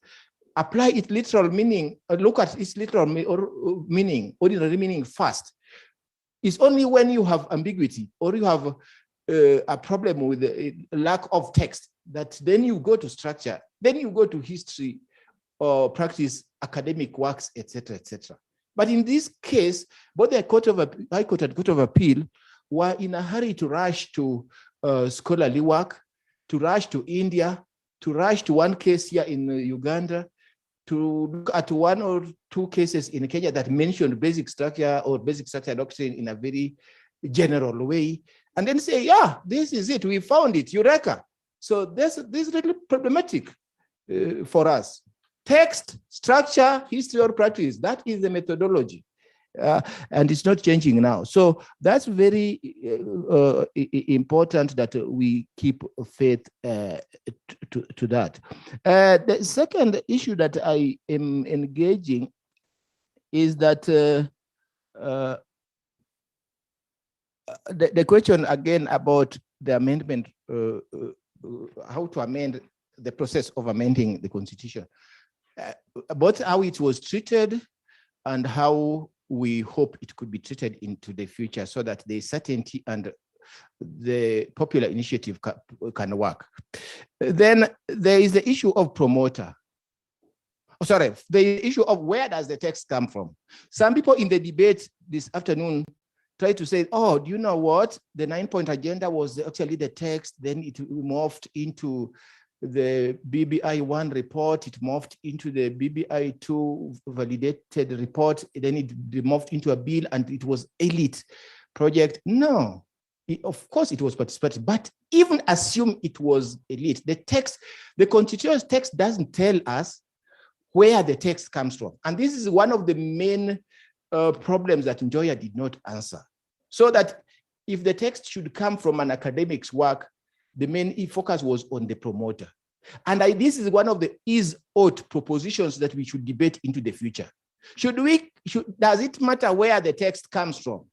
Speaker 1: apply its literal meaning, look at its literal meaning, ordinary meaning first. It's only when you have ambiguity or you have a problem with the lack of text that then you go to structure, then you go to history or practice, academic works, etc., etc. But in this case, both the High Court and Court of Appeal were in a hurry to rush to scholarly work, to rush to India, to rush to one case here in Uganda, to look at one or two cases in Kenya that mentioned basic structure or basic structure doctrine in a very general way, and then say, yeah, this is it, we found it, Eureka. So this is really problematic for us. Text, structure, history, or practice, that is the methodology. And it's not changing now. So that's very important that we keep faith to that. The second issue that I am engaging is that the question again about the amendment, how to amend the process of amending the Constitution, both how it was treated and how we hope it could be treated into the future, so that the certainty and the popular initiative can work. Then there is the issue of promoter. Oh, sorry, the issue of where does the text come from? Some people in the debate this afternoon try to say, oh, do you know what? The 9-point agenda was actually the text, then it morphed into the BBI-1 report, it morphed into the BBI-2 validated report, then it morphed into a bill and it was elite project. No, of course it was participatory, but even assume it was elite, the text, the constitutional text doesn't tell us where the text comes from. And this is one of the main problems that Ongoya did not answer. So that if the text should come from an academic's work, the main focus was on the promoter. And this is one of the is-ought propositions that we should debate into the future. Does it matter where the text comes from?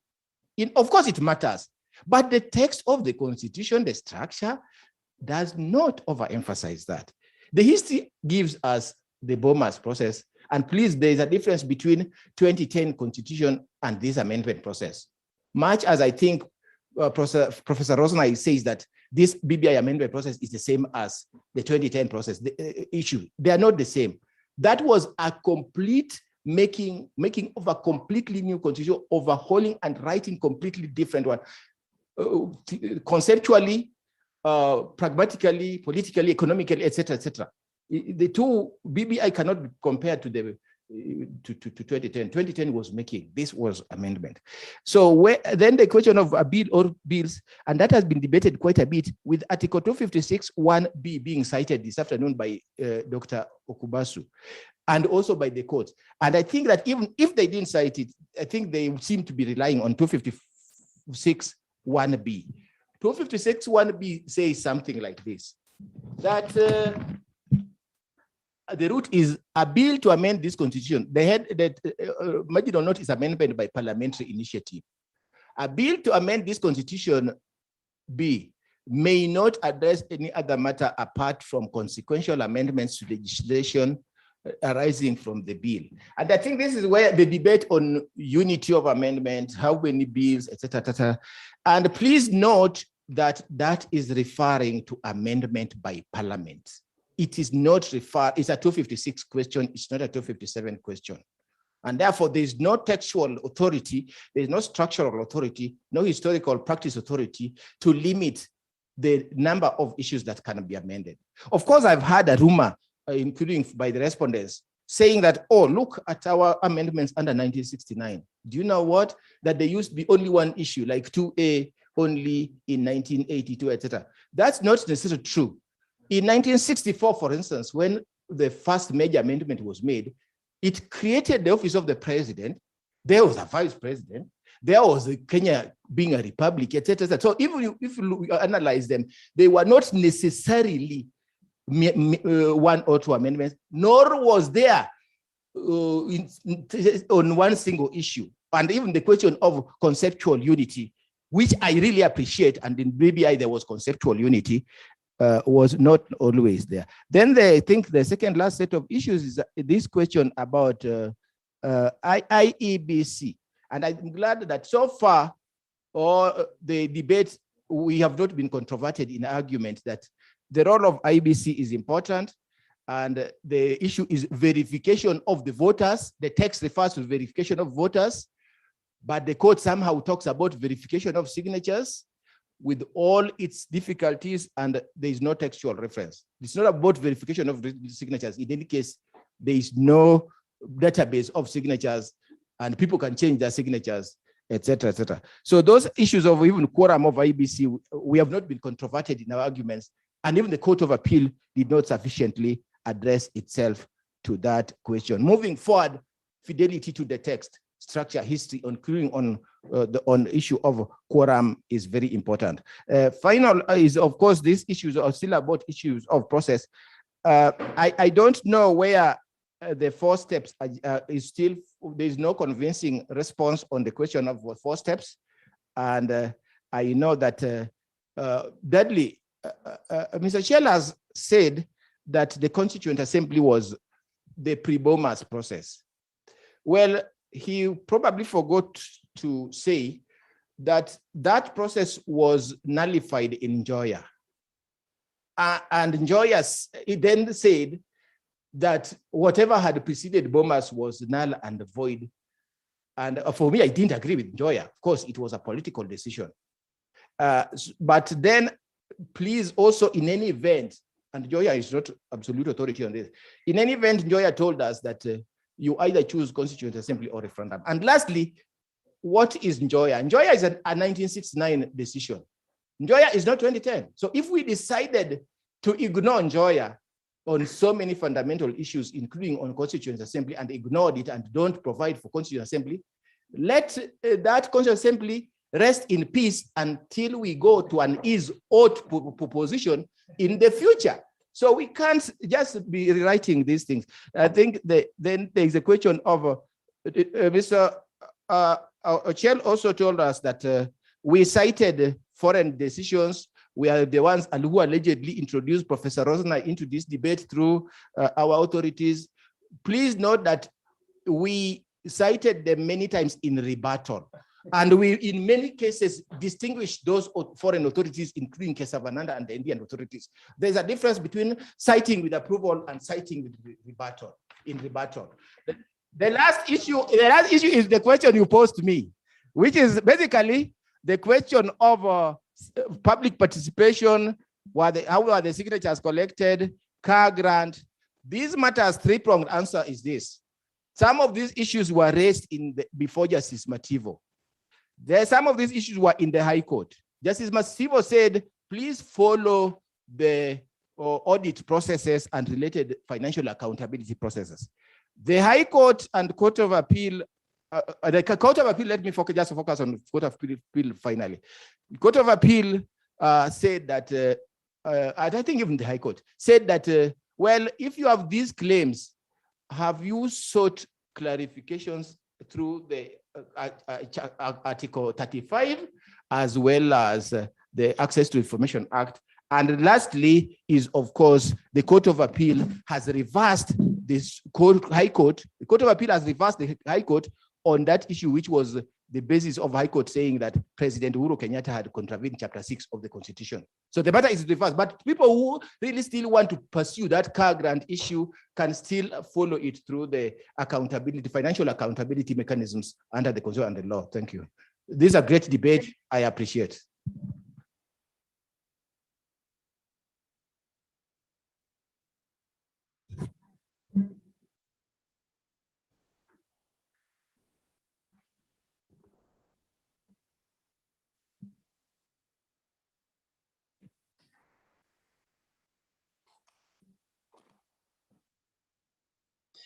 Speaker 1: Of course it matters, but the text of the Constitution, the structure, does not overemphasize that. The history gives us the Bomas process, and please, there is a difference between 2010 Constitution and this amendment process. Much as I think Professor Roznai says that this BBI amendment process is the same as the 2010 process, the issue, they are not the same. That was a complete making of a completely new constitution, overhauling and writing completely different one, conceptually, pragmatically, politically, economically, etc., etc. The two BBI cannot be compared to the to 2010. 2010 was making, this was amendment. So then the question of a bill or bills, and that has been debated quite a bit, with Article 256 1B being cited this afternoon by Dr. Okubasu, and also by the court. And I think that even if they didn't cite it, I think they seem to be relying on 256 1B. 256 1B says something like this, that the root is a bill to amend this constitution. They had that marginal note is amendment by parliamentary initiative. A bill to amend this constitution B may not address any other matter apart from consequential amendments to legislation arising from the bill. And I think this is where the debate on unity of amendment, how many bills, etc., etc. And please note that that is referring to amendment by parliament. It is not it's a 256 question, it's not a 257 question. And therefore, there is no textual authority, there is no structural authority, no historical practice authority to limit the number of issues that can be amended. Of course, I've heard a rumor, including by the respondents, saying that, oh, look at our amendments under 1969. Do you know what? That there used to be only one issue, like 2A only in 1982, etc. That's not necessarily true. In 1964, for instance, when the first major amendment was made, it created the office of the president. There was a vice president. There was Kenya being a republic, etc. So even if you analyze them, they were not necessarily one or two amendments, nor was there on one single issue. And even the question of conceptual unity, which I really appreciate, and in BBI there was conceptual unity, was not always there. Then I think the second last set of issues is this question about IEBC. And I'm glad that so far, the debate, we have not been controverted in argument that the role of IEBC is important, and the issue is verification of the voters. The text refers to verification of voters, but the court somehow talks about verification of signatures with all its difficulties, and there is no textual reference. It's not about verification of signatures. In any case, there is no database of signatures, and people can change their signatures, etc., etc. So those issues of even quorum of IBC, we have not been controverted in our arguments, and even the Court of Appeal did not sufficiently address itself to that question. Moving forward, fidelity to the text, structure, history, including on the issue of quorum is very important. Final is, of course, these issues are still about issues of process. I don't know where the 4 steps is still, there's no convincing response on the question of 4 steps. And I know that Dudley, Mr. Ochiel has said that the Constituent Assembly was the pre-Bomas process. Well, he probably forgot to say that that process was nullified in Ongoya. And Ongoya, he then said that whatever had preceded Bomas was null and void And for me, I didn't agree with Njoya. Of course, it was a political decision. But then, please also, in any event, and Njoya is not absolute authority on this, in any event, Njoya told us that you either choose Constituent Assembly or referendum. And lastly, what is Njoya? Njoya is a 1969 decision. Njoya is not 2010. So if we decided to ignore Njoya on so many fundamental issues, including on Constituent Assembly, and ignored it and don't provide for Constituent Assembly, let that Constituent Assembly rest in peace until we go to an is-ought position in the future. So we can't just be rewriting these things. I think then there's a question of Mr. Ochiel also told us that we cited foreign decisions. We are the ones who allegedly introduced Professor Roznai into this debate through our authorities. Please note that we cited them many times in rebuttal. And we, in many cases, distinguish those foreign authorities, including Kesavananda and the Indian authorities. There's a difference between citing with approval and citing with rebuttal, in rebuttal. The last issue is the question you posed to me, which is basically the question of public participation, how were the signatures collected, car grant. These matters, three-pronged answer is this. Some of these issues were raised before Justice Mativo. Some of these issues were in the High Court. Justice Mativo said, please follow the audit processes and related financial accountability processes. The High Court and Court of Appeal, the Court of Appeal, let me just focus on Court of Appeal finally. The Court of Appeal said that, I think even the High Court said that, well, if you have these claims, have you sought clarifications through the Article 35, as well as the Access to Information Act? And lastly is, of course, the Court of Appeal has reversed this High Court. The Court of Appeal has reversed the High Court on that issue, which was the basis of High Court saying that President Uhuru Kenyatta had contravened Chapter 6 of the Constitution. So the matter is reversed, but people who really still want to pursue that car grant issue can still follow it through the accountability, financial accountability mechanisms under the Constitution and the law. Thank you. This is a great debate. I appreciate.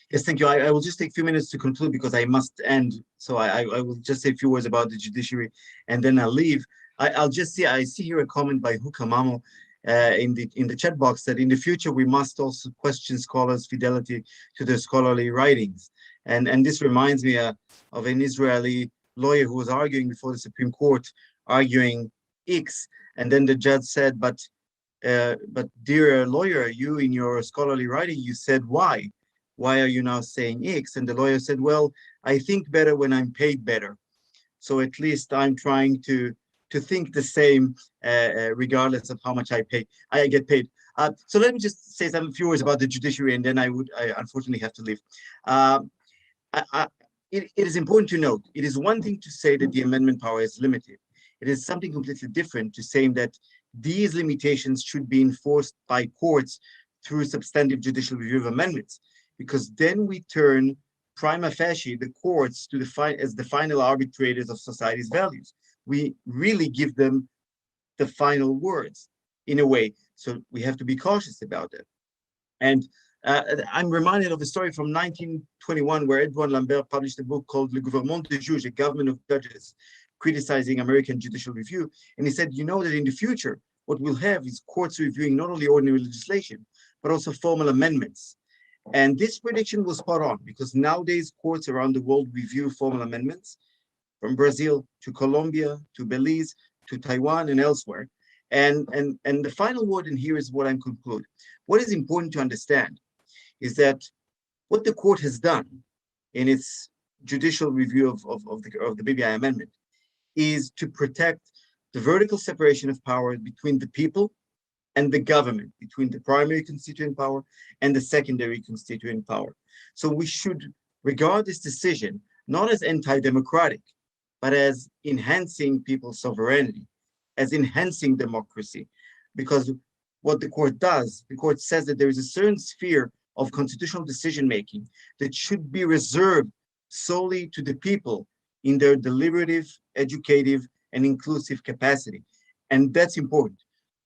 Speaker 6: Yes, thank you. I will just take a few minutes to conclude because I must end. So I will just say a few words about the judiciary and then I'll leave. I'll just say, I see here a comment by Hukamamo in the chat box that in the future, we must also question scholars' fidelity to their scholarly writings. And this reminds me of an Israeli lawyer who was arguing before the Supreme Court, arguing X. And then the judge said, but dear lawyer, you in your scholarly writing, you said Y. Why are you now saying X? And the lawyer said, well, I think better when I'm paid better. So at least I'm trying to think the same regardless of how much I get paid. So let me just say some few words about the judiciary and then I unfortunately have to leave. It is important to note, it is one thing to say that the amendment power is limited. It is something completely different to saying that these limitations should be enforced by courts through substantive judicial review of amendments. Because then we turn prima facie the courts to as the final arbitrators of society's values. We really give them the final words in a way. So we have to be cautious about that. And I'm reminded of a story from 1921 where Edouard Lambert published a book called Le Gouvernement des Juges, a government of judges, criticizing American judicial review. And he said, you know that in the future, what we'll have is courts reviewing not only ordinary legislation, but also formal amendments. And this prediction was spot on because nowadays courts around the world review formal amendments from Brazil to Colombia, to Belize, to Taiwan and elsewhere. And the final word in here is what I'm conclude. What is important to understand is that what the court has done in its judicial review of the BBI amendment is to protect the vertical separation of power between the people and the government, between the primary constituent power and the secondary constituent power. So we should regard this decision not as anti-democratic, but as enhancing people's sovereignty, as enhancing democracy. Because what the court does, the court says that there is a certain sphere of constitutional decision-making that should be reserved solely to the people in their deliberative, educative, and inclusive capacity. And that's important.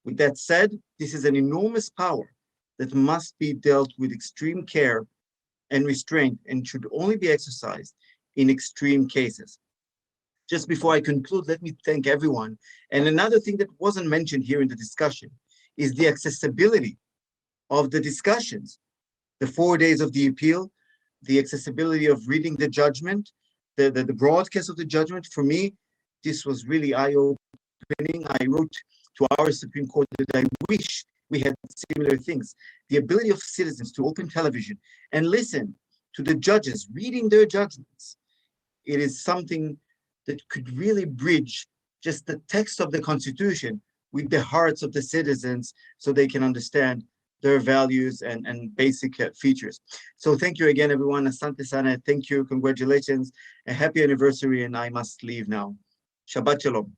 Speaker 6: With that said, this is an enormous power that must be dealt with extreme care and restraint and should only be exercised in extreme cases. Just before I conclude, let me thank everyone. And another thing that wasn't mentioned here in the discussion is the accessibility of the discussions, the 4 days of the appeal, the accessibility of reading the judgment, the broadcast of the judgment. For me, this was really eye-opening. I wrote to our Supreme Court that I wish we had similar things. The ability of citizens to open television and listen to the judges reading their judgments. It is something that could really bridge just the text of the Constitution with the hearts of the citizens so they can understand their values and basic features. So thank you again, everyone. Asante sana. Thank you. Congratulations. A happy anniversary, and I must leave now. Shabbat shalom.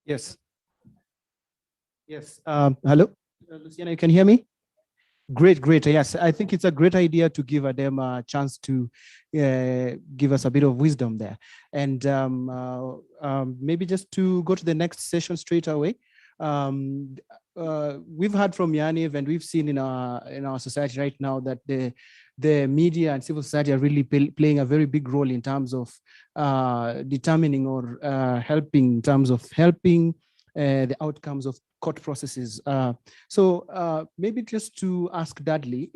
Speaker 7: Yes. Yes. Hello, Lucianna, you can hear me? Great, great. Yes, I think it's a great idea to give them a chance to give us a bit of wisdom there. And maybe just to go to the next session straight away. We've heard from Yaniv, and we've seen in our society right now that the media and civil society are really playing a very big role in terms of determining or helping the outcomes of court processes. So maybe just to ask Dudley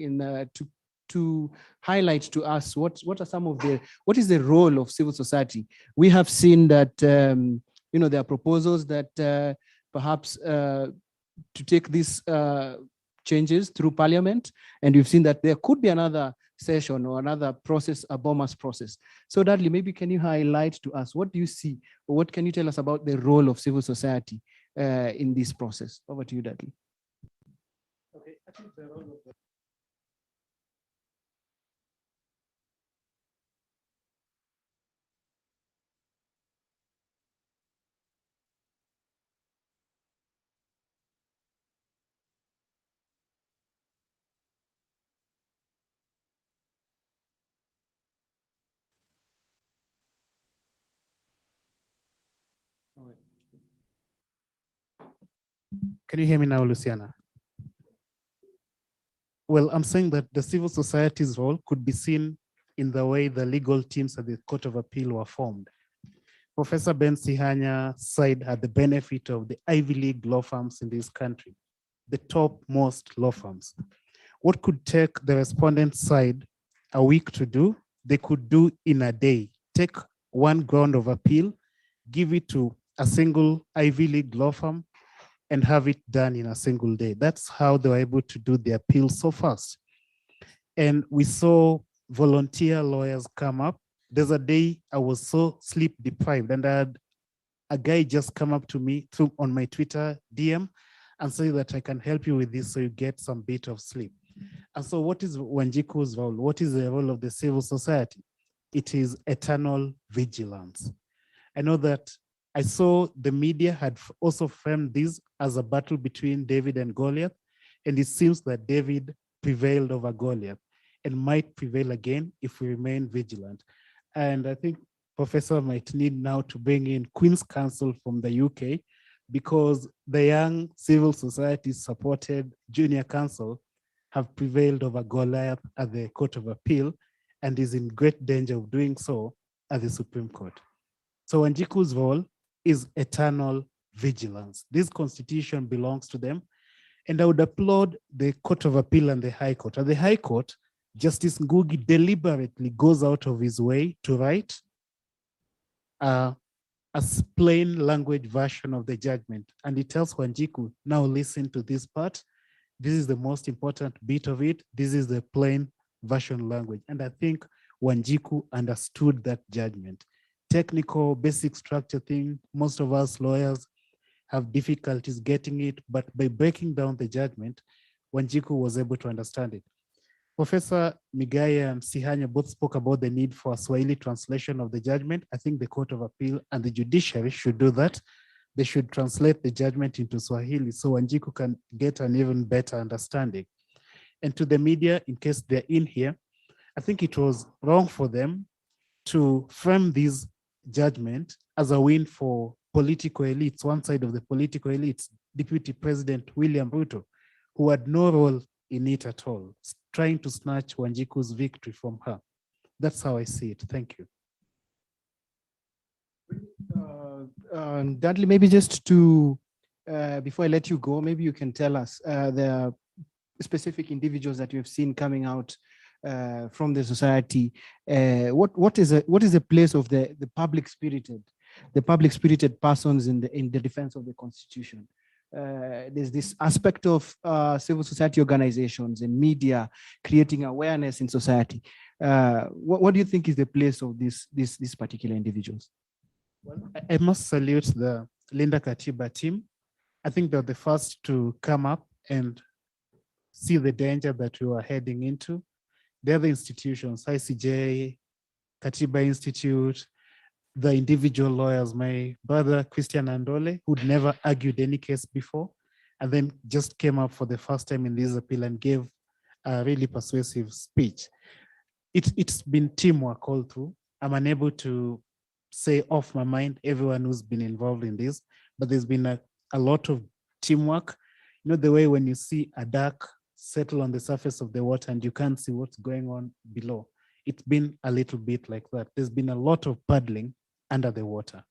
Speaker 7: to highlight to us what is the role of civil society. We have seen that there are proposals that perhaps to take these changes through Parliament, and we've seen that there could be another session or another process, a Bomas process. So Dudley, maybe can you highlight to us, what do you see, or what can you tell us about the role of civil society in this process? Over to you, Dudley.
Speaker 2: Okay, I think the role of the Can you hear me now, Lucianna? Well, I'm saying that the civil society's role could be seen in the way the legal teams at the Court of Appeal were formed. Professor Ben Sihanya side had the benefit of the Ivy League law firms in this country, the topmost law firms. What could take the respondent side a week to do, they could do in a day. Take one ground of appeal, give it to a single Ivy League law firm, and have it done in a single day. That's how they were able to do the appeal so fast. And we saw volunteer lawyers come up. There's a day I was so sleep deprived, and I had a guy just come up to me on my Twitter DM and say that I can help you with this so you get some bit of sleep. And so what is Wanjiku's role? What is the role of the civil society? It is eternal vigilance. I know that I saw the media had also framed this as a battle between David and Goliath, and it seems that David prevailed over Goliath and might prevail again if we remain vigilant. And I think Professor might need now to bring in Queen's Counsel from the UK, because the young civil society supported junior counsel have prevailed over Goliath at the Court of Appeal and is in great danger of doing so at the Supreme Court. So Wanjiku's role is eternal vigilance. This constitution belongs to them. And I would applaud the Court of Appeal and the High Court. At the High Court, Justice Ngugi deliberately goes out of his way to write a plain language version of the judgment. And he tells Wanjiku, now listen to this part. This is the most important bit of it. This is the plain version language. And I think Wanjiku understood that judgment. Technical, basic structure thing, most of us lawyers have difficulties getting it, but by breaking down the judgment, Wanjiku was able to understand it. Professor Migai and Sihanya both spoke about the need for a Swahili translation of the judgment. I think the Court of Appeal and the judiciary should do that. They should translate the judgment into Swahili so Wanjiku can get an even better understanding. And to the media, in case they're in here, I think it was wrong for them to frame this judgment as a win for political elites, one side of the political elites, Deputy President William Ruto, who had no role in it at all, trying to snatch Wanjiku's victory from her. That's how I see it. Thank you.
Speaker 7: Dudley, maybe just to, before I let you go, maybe you can tell us the specific individuals that you have seen coming out from the society. What is the place of the public spirited persons in the defense of the Constitution? There's this aspect of civil society organizations and media creating awareness in society. What do you think is the place of these particular individuals?
Speaker 2: Well, I must salute the Linda Katiba team. I think they're the first to come up and see the danger that we were heading into. The other institutions, ICJ, Katiba Institute, the individual lawyers, my brother Christian Andole, who'd never argued any case before, and then just came up for the first time in this appeal and gave a really persuasive speech. It's been teamwork all through. I'm unable to say off my mind everyone who's been involved in this, but there's been a lot of teamwork. You know, the way when you see a duck settle on the surface of the water and you can't see what's going on below. It's been a little bit like that. There's been a lot of paddling under the water.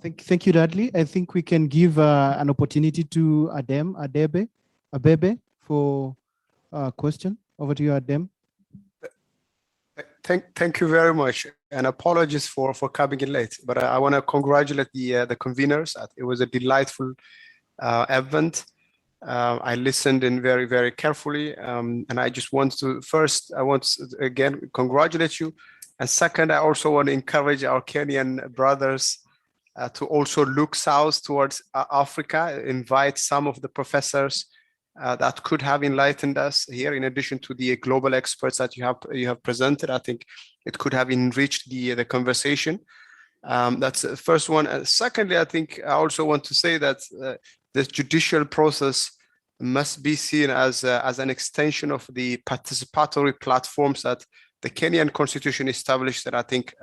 Speaker 7: Thank you, Dudley. I think we can give an opportunity to Abebe for a question. Over to you, Adem.
Speaker 11: Thank you very much, and apologies for coming in late. But I want to congratulate the conveners. It was a delightful event. I listened in very, very carefully, and I just want to again congratulate you, and second, I also want to encourage our Kenyan brothers to also look south towards Africa, invite some of the professors that could have enlightened us here, in addition to the global experts that you have presented. I think it could have enriched the conversation. That's the first one. Secondly, I think I also want to say that the judicial process must be seen as an extension of the participatory platforms that the Kenyan constitution established, that I think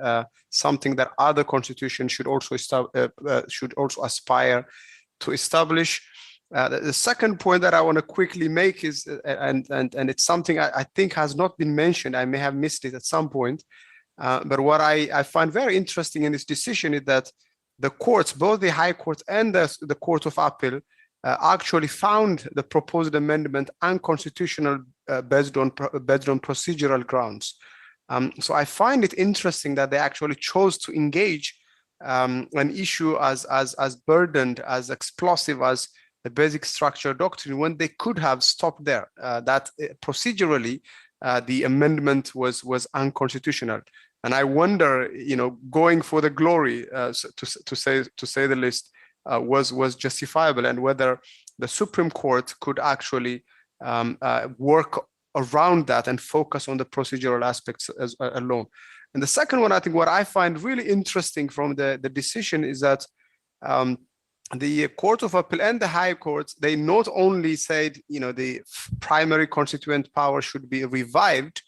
Speaker 11: something that other constitutions should also aspire to establish. The second point that I want to quickly make is, and it's something I think has not been mentioned, I may have missed it at some point, but what I find very interesting in this decision is that the courts, both the High Court and the Court of Appeal, actually found the proposed amendment unconstitutional based on procedural grounds. So I find it interesting that they actually chose to engage an issue as burdened, as explosive as the basic structure doctrine, when they could have stopped there. That procedurally, the amendment was unconstitutional. And I wonder, going for the glory, to say the least, was justifiable, and whether the Supreme Court could actually work around that and focus on the procedural aspects alone. And the second one, I think what I find really interesting from the decision is that the Court of Appeal and the High Court, they not only said, the primary constituent power should be revived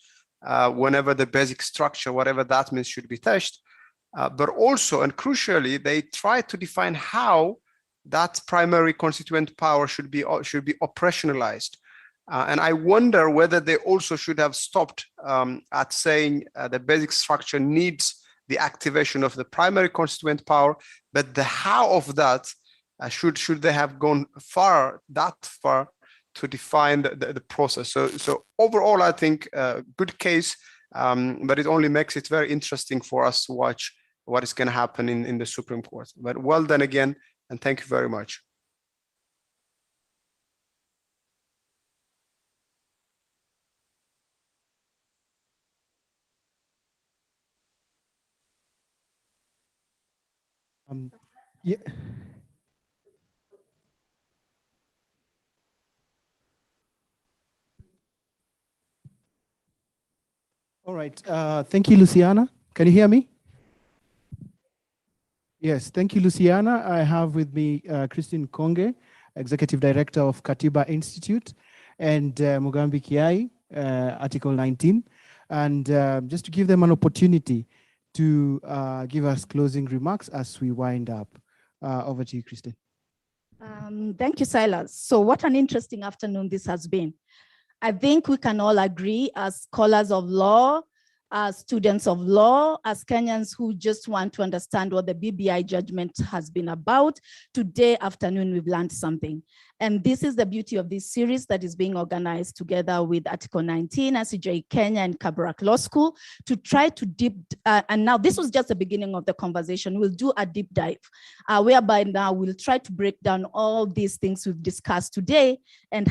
Speaker 11: whenever the basic structure, whatever that means, should be touched, but also, and crucially, they tried to define how that primary constituent power should be operationalized. And I wonder whether they also should have stopped at saying the basic structure needs the activation of the primary constituent power, but the how of that, should they have gone that far to define the process. So overall, I think good case, but it only makes it very interesting for us to watch what is going to happen in the Supreme Court. But well done again, and thank you very much.
Speaker 7: Yeah. All right. Thank you, Lucianna. Can you hear me? Yes. Thank you, Lucianna. I have with me Christine Nkonge, Executive Director of Katiba Institute, and Mugambi Kiai, Article 19. And just to give them an opportunity to give us closing remarks as we wind up. Over to you, Christine.
Speaker 12: Thank you, Silas. So what an interesting afternoon this has been. I think we can all agree as scholars of law, as students of law, as Kenyans who just want to understand what the BBI judgment has been about. Today afternoon, we've learned something. And this is the beauty of this series that is being organized together with Article 19, ICJ-Kenya and Kabarak Law School to try to and now this was just the beginning of the conversation. We'll do a deep dive, whereby now we'll try to break down all these things we've discussed today and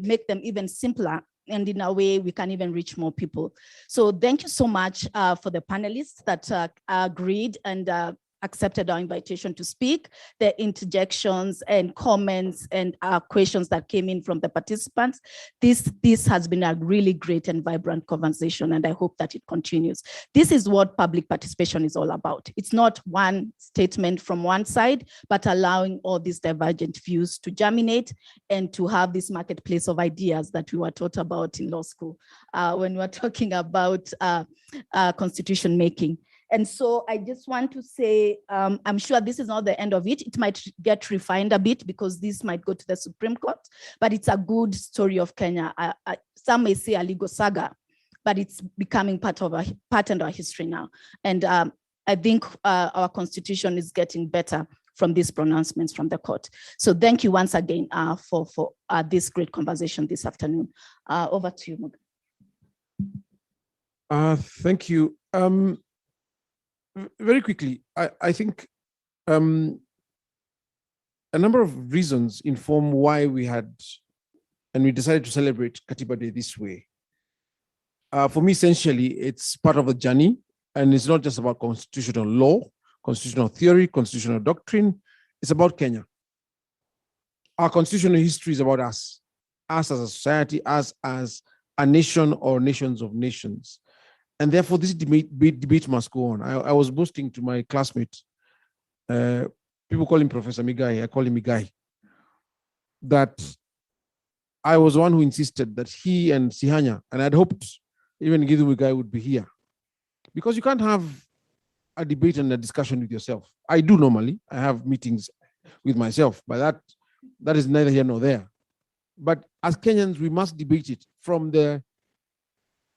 Speaker 12: make them even simpler. And in a way, we can even reach more people. So thank you so much for the panelists that agreed and accepted our invitation to speak, the interjections and comments and questions that came in from the participants. This has been a really great and vibrant conversation, and I hope that it continues. This is what public participation is all about. It's not one statement from one side, but allowing all these divergent views to germinate and to have this marketplace of ideas that we were taught about in law school when we were talking about constitution making. And so I just want to say, I'm sure this is not the end of it. It might get refined a bit because this might go to the Supreme Court, but it's a good story of Kenya. Some may say a legal saga, but it's becoming part of our history now. And I think our constitution is getting better from these pronouncements from the court. So thank you once again for this great conversation this afternoon. Over to you, Mogeni.
Speaker 13: Thank you. Very quickly, I think a number of reasons inform why we decided to celebrate Katiba Day this way. For me, essentially, it's part of the journey, and it's not just about constitutional law, constitutional theory, constitutional doctrine. It's about Kenya. Our constitutional history is about us as a society, us as a nation or nations of nations. And therefore, this debate must go on. I was boasting to my classmate, people call him Professor Migai, I call him Migai, that I was one who insisted that he and Sihanya, and I'd hoped even Githu Migai would be here, because you can't have a debate and a discussion with yourself. I do normally, I have meetings with myself, but that is neither here nor there. But as Kenyans, we must debate it from the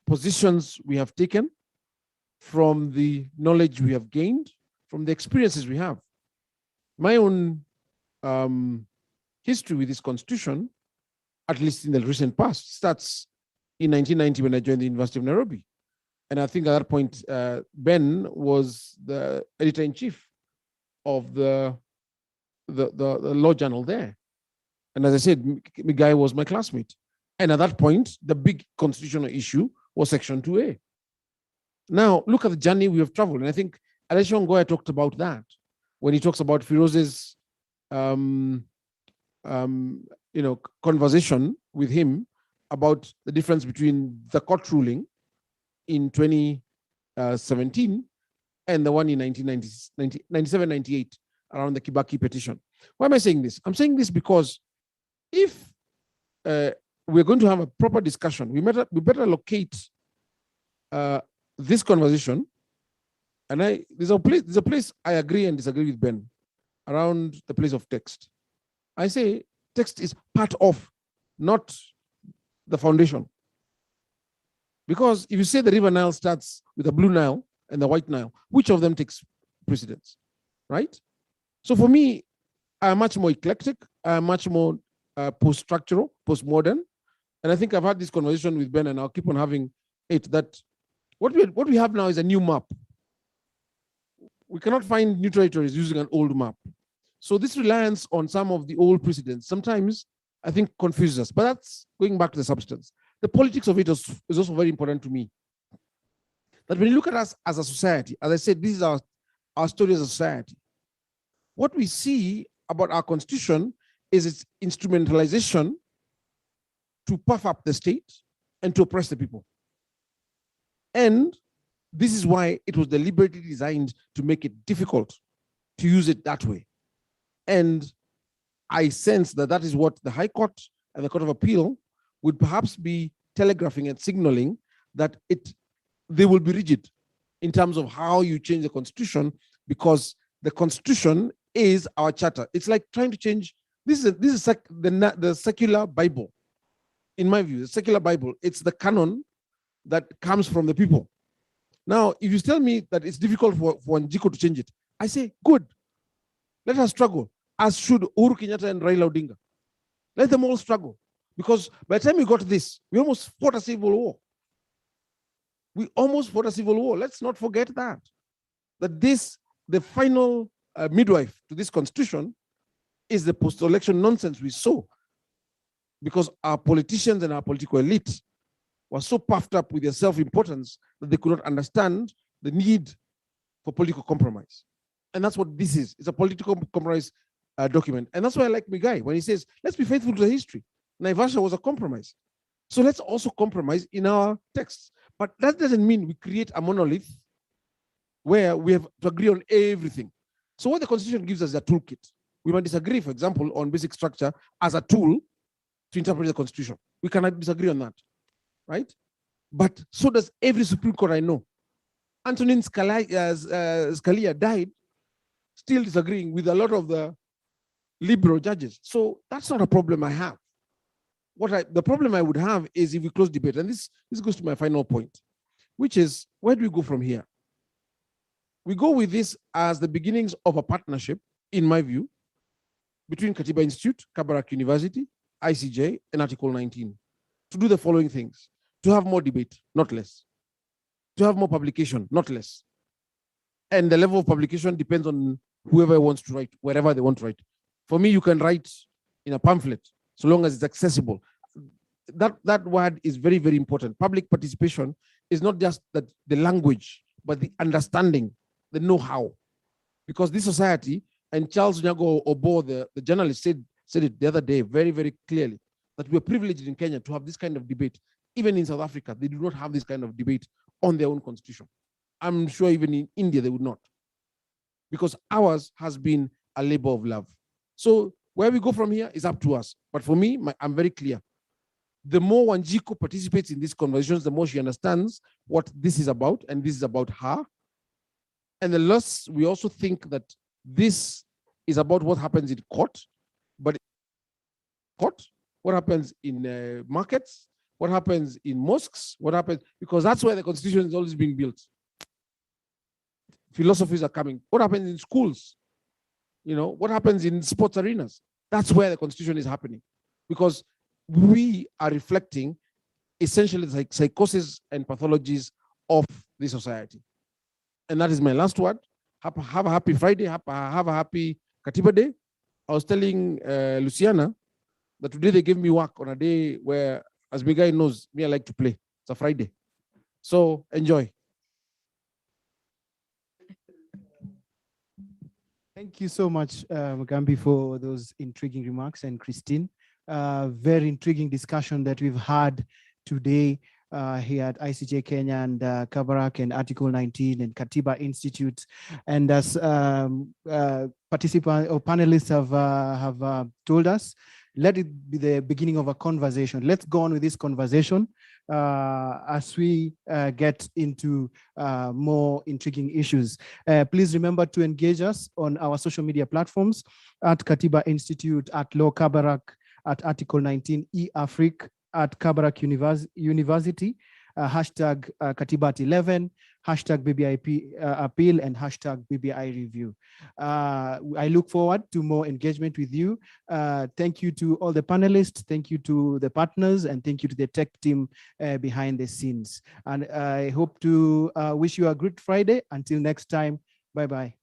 Speaker 13: positions we have taken, from the knowledge we have gained, from the experiences we have. My own history with this constitution, at least in the recent past, starts in 1990 when I joined the University of Nairobi. And I think at that point, Ben was the editor-in-chief of the law journal there. And as I said, Migai was my classmate. And at that point, the big constitutional issue was Section 2A. Now, look at the journey we have traveled. And I think Elisha Ongoya talked about that when he talks about Firoz's conversation with him about the difference between the court ruling in 2017 and the one in 1997-98 around the Kibaki petition. Why am I saying this? I'm saying this because if we're going to have a proper discussion, we better locate this conversation. And there's a place I agree and disagree with Ben around the place of text. I say text is part of, not the foundation. Because if you say the River Nile starts with the Blue Nile and the White Nile, which of them takes precedence, right? So for me, I'm much more eclectic. I'm much more post-structural, post-modern. And I think I've had this conversation with Ben, and I'll keep on having it, that what we have now is a new map. We cannot find new territories using an old map. So this reliance on some of the old precedents sometimes, I think, confuses us. But that's going back to the substance. The politics of it is also very important to me. That when you look at us as a society, as I said, this is our story as a society. What we see about our constitution is its instrumentalization to puff up the state and to oppress the people. And this is why it was deliberately designed to make it difficult to use it that way. And I sense that that is what the High Court and the Court of Appeal would perhaps be telegraphing and signaling, that they will be rigid in terms of how you change the constitution, because the constitution is our charter. It's like trying to change, this is the secular Bible. In my view, the secular Bible, it's the canon that comes from the people. Now, if you tell me that it's difficult for Wanjiku to change it, I say, good. Let us struggle, as should Uhuru Kenyatta and Raila Odinga. Let them all struggle. Because by the time we got to this, we almost fought a civil war. We almost fought a civil war. Let's not forget that. That the final midwife to this constitution is the post-election nonsense we saw, because our politicians and our political elite were so puffed up with their self-importance that they could not understand the need for political compromise. And that's what this is. It's a political compromise document. And that's why I like Migai when he says, let's be faithful to the history. Naivasha was a compromise. So let's also compromise in our texts. But that doesn't mean we create a monolith where we have to agree on everything. So what the Constitution gives us is a toolkit. We might disagree, for example, on basic structure as a tool to interpret the Constitution. We cannot disagree on that, right? But so does every Supreme Court I know. Antonin Scalia died still disagreeing with a lot of the liberal judges. So that's not a problem I have. The problem I would have is if we close debate, and this goes to my final point, which is, where do we go from here? We go with this as the beginnings of a partnership, in my view, between Katiba Institute, Kabarak University, ICJ, and Article 19, to do the following things: to have more debate, not less; to have more publication, not less. And the level of publication depends on whoever wants to write, wherever they want to write. For me, you can write in a pamphlet, so long as it's accessible. That word is very, very important. Public participation is not just the language, but the understanding, the know-how. Because this society, and Charles Nyago Obo, the journalist, said it the other day very, very clearly, that we're privileged in Kenya to have this kind of debate. Even in South Africa, they do not have this kind of debate on their own constitution. I'm sure even in India, they would not. Because ours has been a labor of love. So where we go from here is up to us. But for me, I'm very clear. The more Wanjiku participates in these conversations, the more she understands what this is about, and this is about her. And the less we also think that this is about what happens in court, but what happens in markets, what happens in mosques, what happens, because that's where the constitution is always being built. Philosophies are coming. What happens in schools? You know, what happens in sports arenas? That's where the constitution is happening, because we are reflecting essentially the psychosis and pathologies of the society. And that is my last word. Have a happy Friday. Have a happy Katiba Day. I was telling Lucianna that today they gave me work on a day where, as Migai knows, me, I like to play. It's a Friday. So enjoy.
Speaker 7: Thank you so much, Mugambi, for those intriguing remarks, and Christine. Very intriguing discussion that we've had today here at ICJ-Kenya and Kabarak and Article 19 and Katiba Institute. And as participants or panelists have told us, let it be the beginning of a conversation. Let's go on with this conversation as we get into more intriguing issues. Please remember to engage us on our social media platforms at Katiba Institute, at Law Kabarak, at Article 19 eAfric, at Kabarak University, hashtag Katibat11, hashtag BBI appeal and hashtag BBI review. I look forward to more engagement with you. Thank you to all the panelists, thank you to the partners, and thank you to the tech team behind the scenes. And I hope to wish you a good Friday. Until next time, bye-bye.